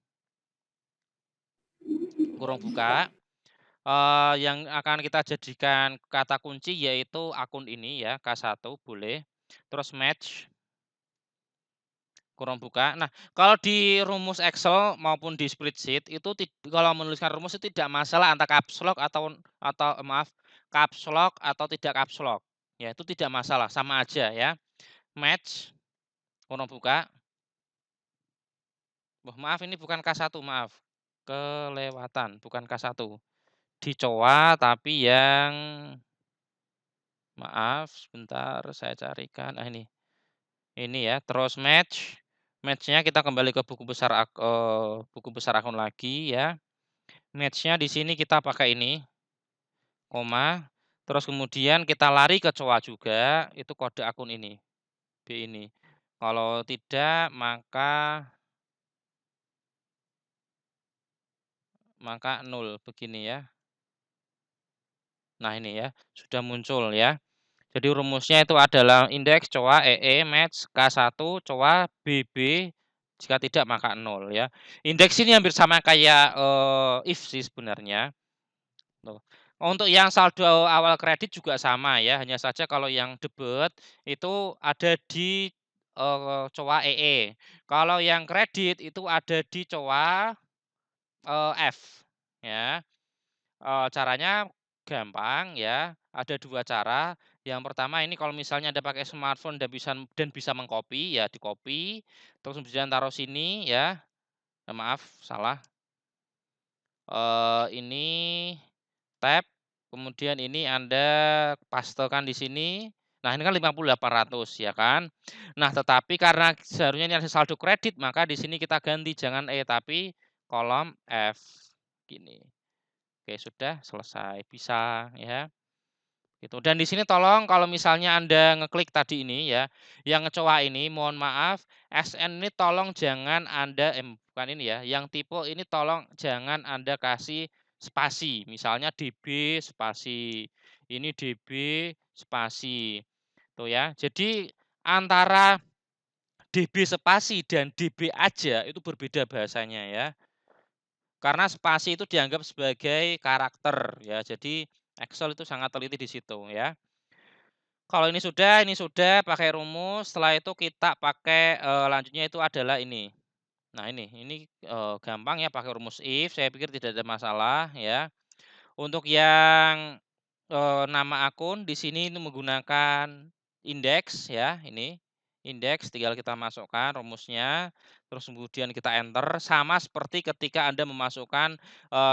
Speaker 1: kurung buka, yang akan kita jadikan kata kunci yaitu akun ini ya, K1 boleh, terus match kurung buka. Nah, kalau di rumus Excel maupun di spreadsheet itu kalau menuliskan rumus itu tidak masalah antara caps lock atau maaf, caps lock atau tidak caps lock. Ya, itu tidak masalah, sama aja ya. Match kurung buka. Maaf ini bukan K1, maaf. Kelewatan, bukan K1. Di COA tapi yang maaf sebentar saya carikan. Ah ini. Ini ya, terus match. Match-nya kita kembali ke buku besar akun lagi ya. Match-nya di sini kita pakai ini, koma, terus kemudian kita lari ke COA juga, itu kode akun ini, B ini. Kalau tidak maka 0 begini ya. Nah ini ya, sudah muncul ya. Jadi rumusnya itu adalah indeks COA EE match K1 COA BB, jika tidak maka 0 ya. Indeks ini hampir sama kayak, if sih sebenarnya. Tuh. Untuk yang saldo awal kredit juga sama ya, hanya saja kalau yang debit itu ada di, COA EE. Kalau yang kredit itu ada di COA, F ya. Caranya gampang ya, ada 2 cara. Yang pertama ini kalau misalnya Anda pakai smartphone dan bisa mengcopy, ya di-copy, terus kemudian taruh sini ya, maaf salah, ini tab, kemudian ini Anda pastekan di sini. Nah ini kan 50.800 ya kan. Nah tetapi karena seharusnya ini ada saldo kredit, maka di sini kita ganti jangan E tapi kolom F, gini. Oke sudah selesai, bisa ya. Gitu, dan di sini tolong kalau misalnya Anda ngeklik tadi ini ya, yang ngecoa ini mohon maaf, SN ini tolong jangan Anda bukan ini ya, yang tipe ini tolong jangan Anda kasih spasi, misalnya DB spasi, ini DB spasi, tuh ya. Jadi antara DB spasi dan DB aja itu berbeda bahasanya ya. Karena spasi itu dianggap sebagai karakter ya, jadi Excel itu sangat teliti di situ ya. Kalau ini sudah pakai rumus, setelah itu kita pakai, lanjutnya itu adalah ini. Nah ini, gampang ya pakai rumus if, saya pikir tidak ada masalah ya. Untuk yang, nama akun di sini ini menggunakan indeks ya, ini. Indeks tinggal kita masukkan rumusnya, terus kemudian kita enter, sama seperti ketika Anda memasukkan,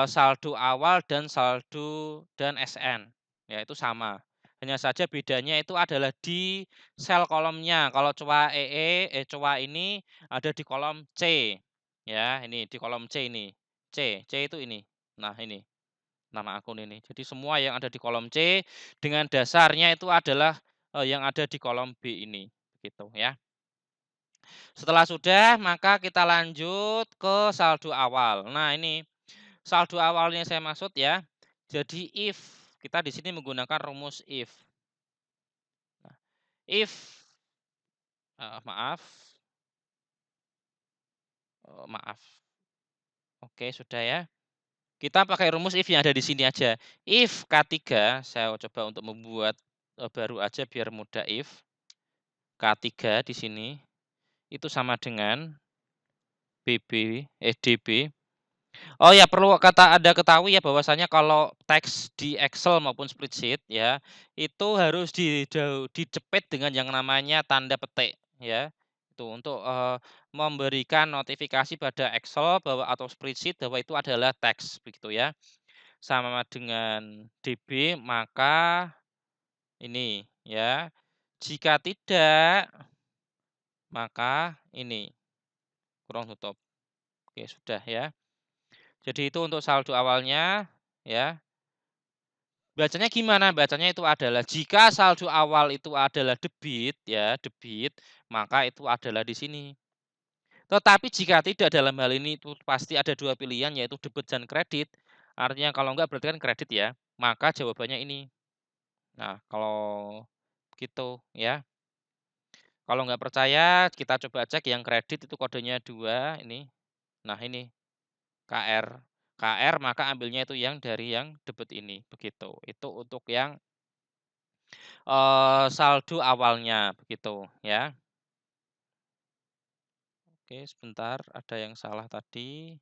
Speaker 1: saldo awal dan saldo dan SN, ya itu sama. Hanya saja bedanya itu adalah di sel kolomnya, kalau COA COA ini ada di kolom C, ya ini di kolom C ini, C itu ini. Nah ini. Nama akun ini. Jadi semua yang ada di kolom C dengan dasarnya itu adalah, yang ada di kolom B ini, gitu ya. Setelah sudah, maka kita lanjut ke saldo awal. Nah ini, saldo awalnya saya maksud ya. Jadi if, kita di sini menggunakan rumus if. Nah, if, maaf, maaf. Oke sudah ya. Kita pakai rumus if yang ada di sini aja. If K3, saya coba untuk membuat, baru aja biar mudah if. K3 di sini, itu sama dengan DB. Oh ya perlu Anda ketahui ya bahwasanya kalau teks di Excel maupun spreadsheet ya, itu harus dijepit dengan yang namanya tanda petik ya. Itu untuk, memberikan notifikasi pada Excel bahwa atau spreadsheet bahwa itu adalah teks begitu ya. Sama dengan DB maka ini ya. Jika tidak, maka ini kurung tutup. Oke sudah ya. Jadi itu untuk saldo awalnya ya. Bacanya gimana? Bacanya itu adalah jika saldo awal itu adalah debit ya, debit, maka itu adalah di sini. Tetapi jika tidak dalam hal ini itu pasti ada 2 pilihan yaitu debit dan kredit. Artinya kalau enggak berarti kan kredit ya. Maka jawabannya ini. Nah, kalau gitu ya. Kalau nggak percaya kita coba cek yang kredit itu kodenya 2 ini. Nah ini. KR. KR maka ambilnya itu yang dari yang debit ini, begitu. Itu untuk yang, saldo awalnya, begitu ya. Oke sebentar, ada yang salah tadi.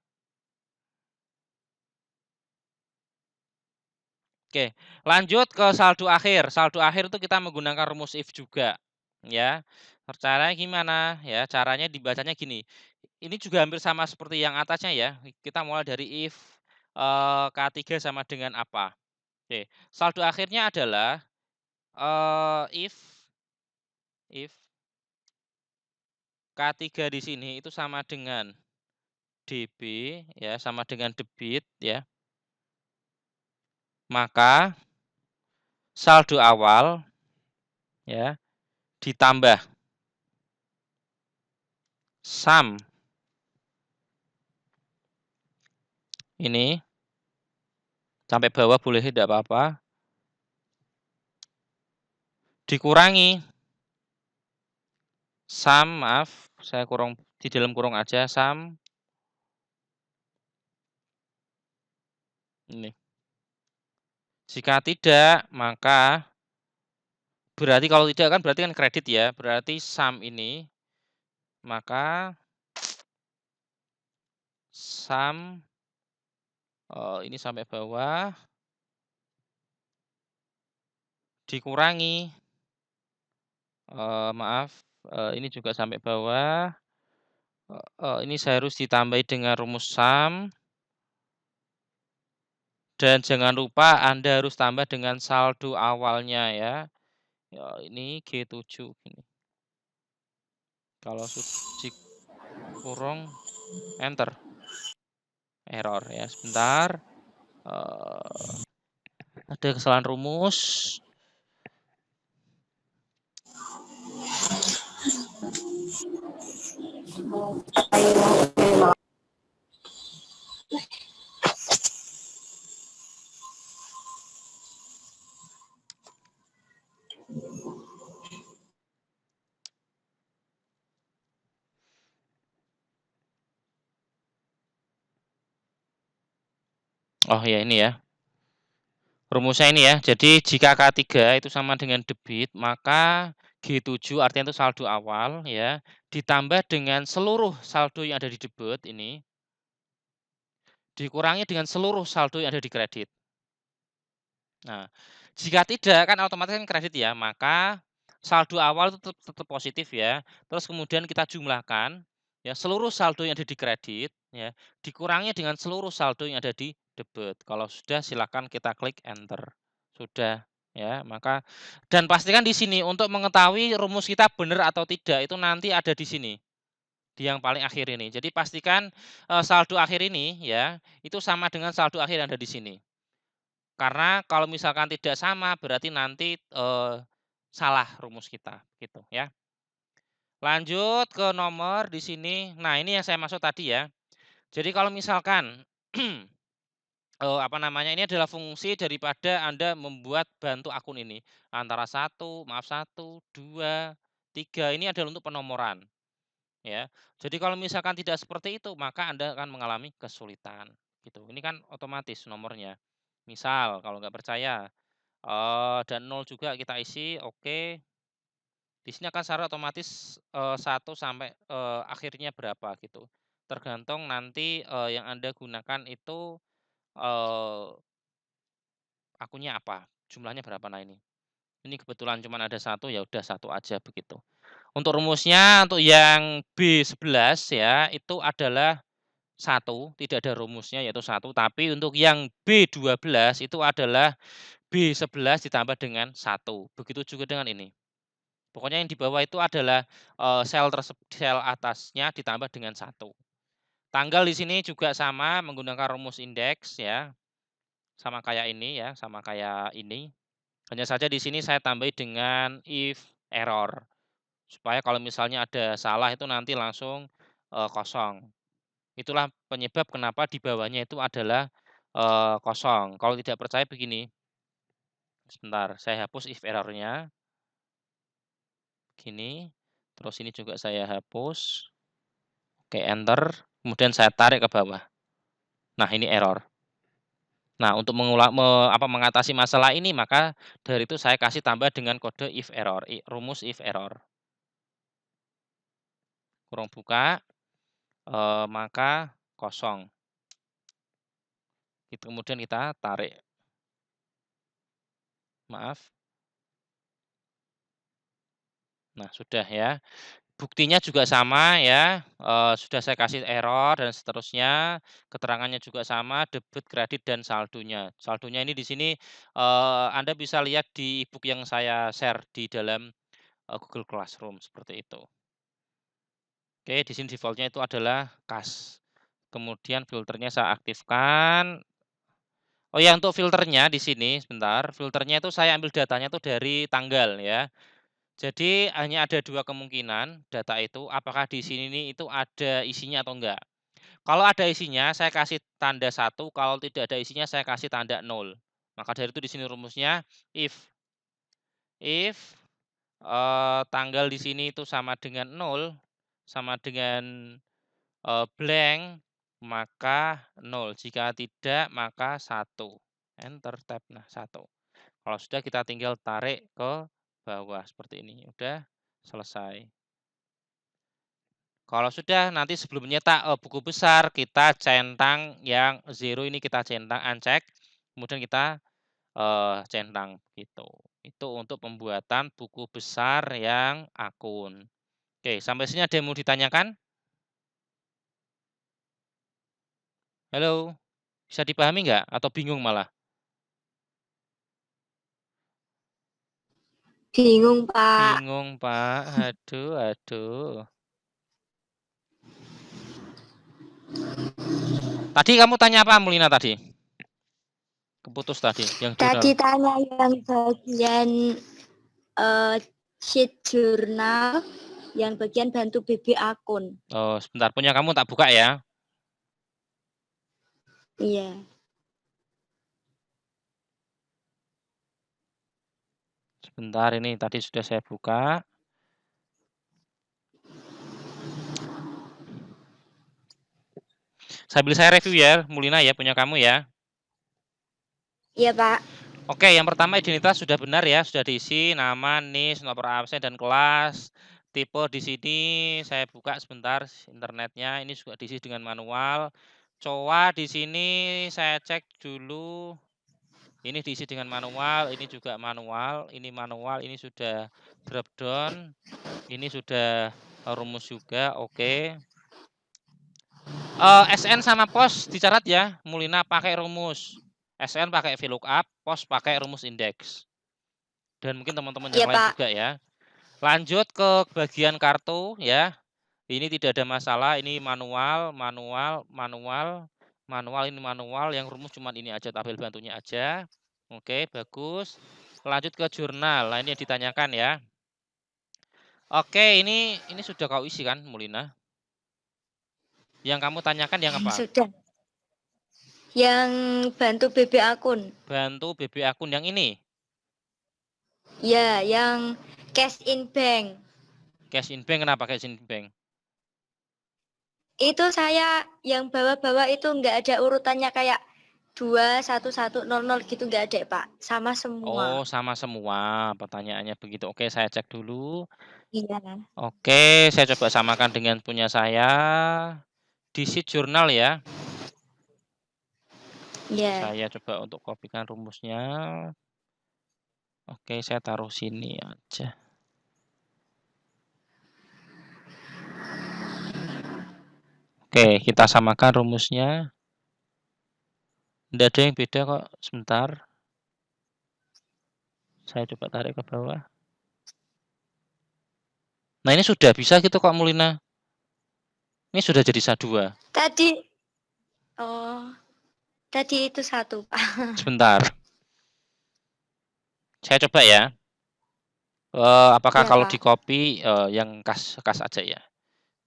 Speaker 1: Oke, lanjut ke saldo akhir. Saldo akhir itu kita menggunakan rumus if juga, ya. Caranya gimana? Ya, caranya dibacanya gini, ini juga hampir sama seperti yang atasnya ya, kita mulai dari if, K3 sama dengan apa. Oke, saldo akhirnya adalah, if K3 di sini itu sama dengan DB ya, sama dengan debit ya. Maka saldo awal ya ditambah sum ini sampai bawah boleh tidak apa-apa. dikurangi sum, maaf, saya kurung di dalam kurung aja, sum ini. Jika tidak, maka berarti kalau tidak kan berarti kan kredit ya, berarti sum ini, maka sum, ini sampai bawah, dikurangi, maaf, ini juga sampai bawah, ini saya harus ditambahi dengan rumus sum, dan jangan lupa Anda harus tambah dengan saldo awalnya ya. Ya ini G7 ini. Kalau kurung enter. Error ya, sebentar. Ada kesalahan rumus. Oh ya ini ya. Rumusnya ini ya. Jadi jika K3 itu sama dengan debit, maka G7 artinya itu saldo awal ya, ditambah dengan seluruh saldo yang ada di debit ini, dikurangi dengan seluruh saldo yang ada di kredit. Nah, jika tidak kan otomatis kan kredit ya, maka saldo awal itu tetap positif ya. Terus kemudian kita jumlahkan ya seluruh saldo yang ada di kredit ya, dikurangi dengan seluruh saldo yang ada di debit. Kalau sudah silakan kita klik enter. Sudah ya, maka dan pastikan di sini untuk mengetahui rumus kita benar atau tidak itu nanti ada di sini. Di yang paling akhir ini. Jadi pastikan saldo akhir ini ya, itu sama dengan saldo akhir yang ada di sini. Karena kalau misalkan tidak sama berarti nanti, salah rumus kita gitu ya. Lanjut ke nomor di sini. Nah ini yang saya maksud tadi ya. Jadi kalau misalkan, apa namanya, ini adalah fungsi daripada Anda membuat bantu akun ini. Antara satu, 2, 3 ini adalah untuk penomoran ya. Jadi kalau misalkan tidak seperti itu maka Anda akan mengalami kesulitan gitu. Ini kan otomatis nomornya. Misal kalau nggak percaya dan 0 juga kita isi, oke. Di sini akan secara otomatis, 1 sampai, akhirnya berapa gitu. Tergantung nanti, yang Anda gunakan itu, eee, akunnya apa, jumlahnya berapa, nah ini. Ini kebetulan cuma ada satu, ya udah satu aja begitu. Untuk rumusnya, untuk yang B11 ya, itu adalah satu, tidak ada rumusnya yaitu satu. Tapi untuk yang B12 itu adalah B11 ditambah dengan satu. Begitu juga dengan ini. Pokoknya yang di bawah itu adalah, sel atasnya ditambah dengan satu. Tanggal di sini juga sama menggunakan rumus indeks ya, sama kayak ini ya, sama kayak ini. Hanya saja di sini saya tambahi dengan if error, supaya kalau misalnya ada salah itu nanti langsung, kosong. Itulah penyebab kenapa di bawahnya itu adalah, kosong. Kalau tidak percaya begini, sebentar saya hapus if error-nya. Gini, terus ini juga saya hapus. Oke, enter, kemudian saya tarik ke bawah. Nah, ini error. Nah, untuk mengatasi masalah ini, maka dari itu saya kasih tambah dengan kode if error, rumus if error. Kurung buka, maka kosong. Itu kemudian kita tarik. Maaf. Nah, sudah ya. Buktinya juga sama ya, sudah saya kasih error dan seterusnya, keterangannya juga sama, debit, kredit, dan saldonya. Saldonya ini di sini, Anda bisa lihat di e-book yang saya share di dalam, Google Classroom, seperti itu. Oke, di sini default-nya itu adalah kas. Kemudian filternya saya aktifkan. Oh ya, untuk filternya di sini, sebentar, filternya itu saya ambil datanya itu dari tanggal ya. Jadi hanya ada 2 kemungkinan data itu, apakah di sini nih itu ada isinya atau enggak. Kalau ada isinya saya kasih tanda 1, kalau tidak ada isinya saya kasih tanda 0. Maka dari itu di sini rumusnya if tanggal di sini itu sama dengan 0, sama dengan blank, maka 0. Jika tidak, maka 1. Enter tab. Nah, 1. Kalau sudah kita tinggal tarik ke bawah seperti ini. Udah selesai. Kalau sudah nanti sebelum menyetak buku besar, kita centang yang 0 ini kita centang uncheck, kemudian kita centang gitu. Itu untuk pembuatan buku besar yang akun. Oke, sampai sini ada yang mau ditanyakan? Halo, bisa dipahami nggak? Atau bingung malah?
Speaker 2: Bingung, Pak.
Speaker 1: Bingung, Pak. Aduh, aduh. Tadi kamu tanya apa, Mulina tadi? Keputus tadi, yang
Speaker 2: Tadi
Speaker 1: jurnal.
Speaker 2: tanya yang bagian sheet jurnal, yang bagian bantu BB akun.
Speaker 1: Oh, sebentar. Punya kamu tak buka ya.
Speaker 2: Iya.
Speaker 1: Sebentar, ini tadi sudah saya buka. Sambil saya review ya, Mulina ya, punya kamu ya.
Speaker 2: Iya, Pak.
Speaker 1: Oke, yang pertama identitas sudah benar ya, sudah diisi nama, NIS, nomor absen dan kelas. Tipe di sini saya buka sebentar internetnya, ini juga diisi dengan manual. COA di sini saya cek dulu. Ini diisi dengan manual, ini juga manual, ini sudah drop down, ini sudah rumus juga, oke. SN sama pos dicatat ya, Mulina pakai rumus. SN pakai VLOOKUP, pos pakai rumus indeks. Dan mungkin teman-teman yang
Speaker 2: Iya,
Speaker 1: lain
Speaker 2: Pak.
Speaker 1: juga ya. Lanjut ke bagian kartu ya. Ini tidak ada masalah, ini manual, ini manual, yang rumus cuma ini aja, tabel bantunya aja. Oke, bagus. Lanjut ke jurnal. Nah, ini yang ditanyakan ya. Oke, ini sudah kau isi kan, Mulina? Yang kamu tanyakan yang apa?
Speaker 2: Sudah. Yang bantu BB akun.
Speaker 1: Bantu BB akun yang ini.
Speaker 2: Ya, yang cash in bank.
Speaker 1: Cash in bank, kenapa cash in bank?
Speaker 2: Itu saya yang bawa-bawa itu nggak ada urutannya kayak 21100 gitu, nggak ada, Pak. Sama semua.
Speaker 1: Oh, sama semua pertanyaannya begitu. Oke, saya cek dulu.
Speaker 2: Iya.
Speaker 1: Oke, saya coba samakan dengan punya saya. Di sheet jurnal ya.
Speaker 2: Iya.
Speaker 1: Saya coba untuk kopikan rumusnya. Oke, saya taruh sini aja. Oke, kita samakan rumusnya. Tidak ada yang beda kok. Sebentar. Saya coba tarik ke bawah. Nah, ini sudah bisa gitu kok, Mulina. Ini sudah jadi S2.
Speaker 2: Tadi itu 1, Pak.
Speaker 1: Sebentar. Saya coba ya. Apakah
Speaker 2: Iya,
Speaker 1: kalau
Speaker 2: Pak.
Speaker 1: di copy yang kas aja ya?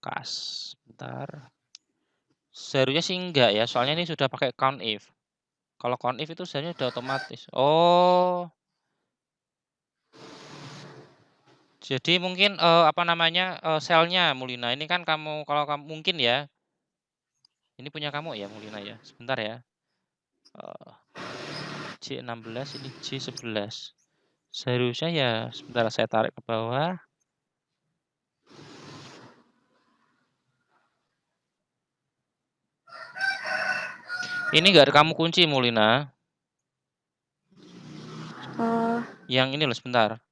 Speaker 1: Kas. Bentar. Seharusnya sih enggak ya, soalnya ini sudah pakai count if. Kalau count if itu seharusnya sudah otomatis. Oh. Jadi mungkin apa namanya, selnya Mulina. Ini kan kalau kamu mungkin ya. Ini punya kamu ya, Mulina ya. Sebentar ya. J16 ini J11. Seharusnya ya, sebentar saya tarik ke bawah. Ini enggak kamu kunci, Mulina. Yang ini loh, sebentar.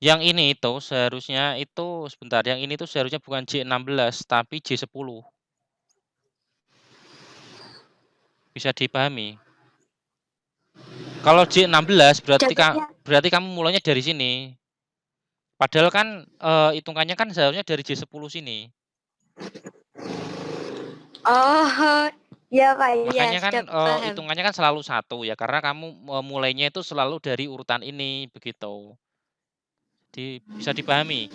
Speaker 1: Yang ini itu seharusnya itu sebentar, yang ini tuh seharusnya bukan J16 tapi J10. Bisa dipahami? Kalau J16 berarti kamu mulainya dari sini. Padahal kan hitungannya kan seharusnya dari J10 sini.
Speaker 2: Oh, ya Pak, ya
Speaker 1: Makanya kan
Speaker 2: sudah paham.
Speaker 1: hitungannya kan selalu 1 ya, karena kamu mulainya itu selalu dari urutan ini, begitu. Bisa dipahami?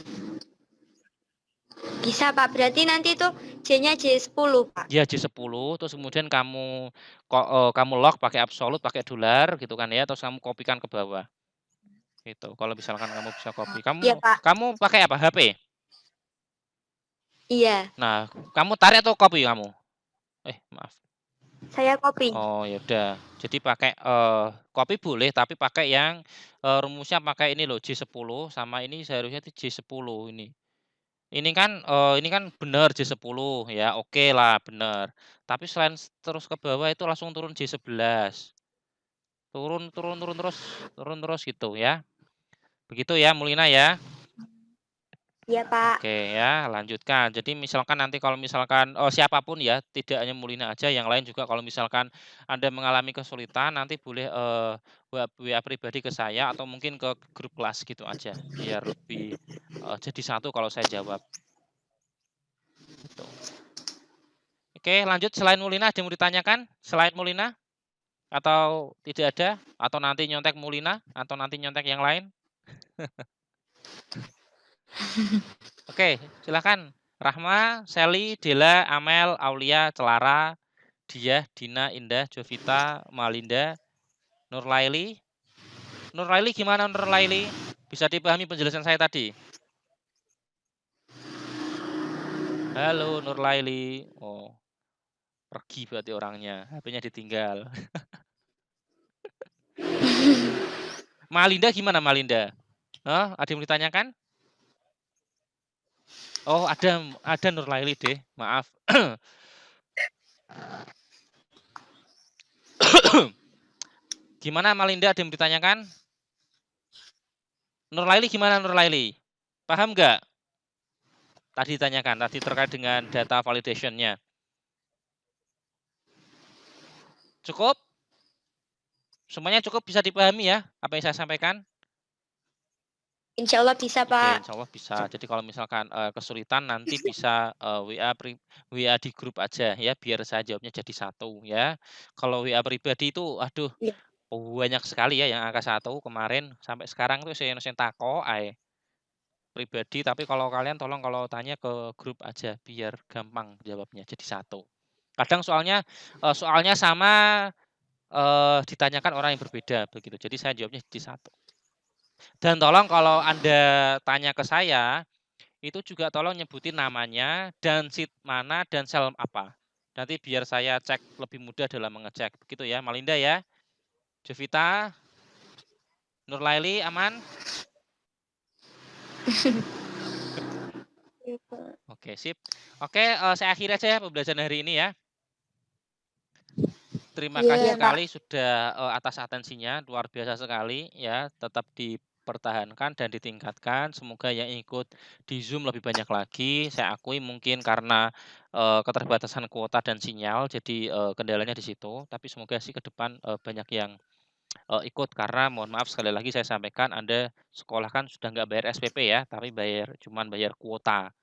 Speaker 2: Bisa Pak, berarti nanti itu J-nya J10 Pak.
Speaker 1: Ya J10, terus kemudian kamu lock pakai absolute, pakai dolar gitu kan ya, terus kamu kopikan ke bawah. Itu kalau misalkan kamu bisa
Speaker 2: Oh,
Speaker 1: copy.
Speaker 2: iya,
Speaker 1: Kamu
Speaker 2: Pak.
Speaker 1: kamu pakai apa, HP?
Speaker 2: Iya,
Speaker 1: Nah, kamu tarik atau copy kamu? Maaf.
Speaker 2: saya copy.
Speaker 1: Oh, ya udah. Jadi pakai, copy boleh, tapi pakai yang, rumusnya pakai ini loh, J10 sama ini seharusnya itu J10 ini. Ini kan bener J10 ya, oke lah bener. Tapi selain terus ke bawah itu langsung turun J11. Turun terus gitu ya. Begitu ya Mulina ya?
Speaker 2: Iya, Pak.
Speaker 1: Oke ya, lanjutkan. Jadi misalkan nanti kalau misalkan, siapapun ya, tidak hanya Mulina aja, yang lain juga kalau misalkan Anda mengalami kesulitan, nanti boleh, WA pribadi ke saya atau mungkin ke grup kelas gitu aja, biar lebih, jadi satu kalau saya jawab, gitu. Oke lanjut, selain Mulina ada yang mau ditanyakan? Selain Mulina? Atau tidak ada? Atau nanti nyontek Mulina? Atau nanti nyontek yang lain? Oke, silakan. Rahma, Sally, Dela, Amel, Aulia, Celara, Diah, Dina, Indah, Jovita, Malinda, Nurlaili. Nurlaili gimana Nurlaili? Bisa dipahami penjelasan saya tadi? Halo Nurlaili. Oh, pergi berarti orangnya. HP-nya ditinggal. Malinda gimana Malinda? Hah? Ada yang mau ditanyakan? Oh, ada Nurlaili deh. Maaf. Gimana Malinda, ada yang mau ditanyakan? Nurlaili gimana Nurlaili? Paham nggak? Tadi ditanyakan, tadi terkait dengan data validation-nya. Cukup? Semuanya cukup, bisa dipahami ya apa yang saya sampaikan?
Speaker 2: Insya Allah bisa,
Speaker 1: Oke,
Speaker 2: Pak.
Speaker 1: insya Allah bisa. Jadi kalau misalkan, kesulitan nanti bisa, WA di grup aja ya, biar saya jawabnya jadi satu ya. Kalau WA pribadi itu aduh
Speaker 2: Iya.
Speaker 1: banyak sekali ya yang angka 1 kemarin, sampai sekarang tuh saya sing takok ae pribadi, tapi kalau kalian tolong kalau tanya ke grup aja, biar gampang jawabnya jadi satu. Kadang soalnya sama, ditanyakan orang yang berbeda begitu, jadi saya jawabnya jadi satu. Dan tolong kalau Anda tanya ke saya, itu juga tolong nyebutin namanya, dan seat mana, dan sel apa. Nanti biar saya cek lebih mudah dalam mengecek. Begitu ya, Malinda ya. Jovita, Nurlaili, aman?
Speaker 2: Iya, Pak.
Speaker 1: Oke, sip. Oke, saya akhiri aja ya pembelajaran hari ini ya. Terima kasih
Speaker 2: Iya, Pak.
Speaker 1: sekali sudah, atas atensinya, luar biasa sekali ya. Tetap dipertahankan dan ditingkatkan. Semoga yang ikut di Zoom lebih banyak lagi. Saya akui mungkin karena, keterbatasan kuota dan sinyal, jadi, kendalanya di situ. Tapi semoga sih ke depan, banyak yang, ikut, karena mohon maaf sekali lagi saya sampaikan, Anda sekolah kan sudah nggak bayar SPP ya, tapi cuman bayar kuota.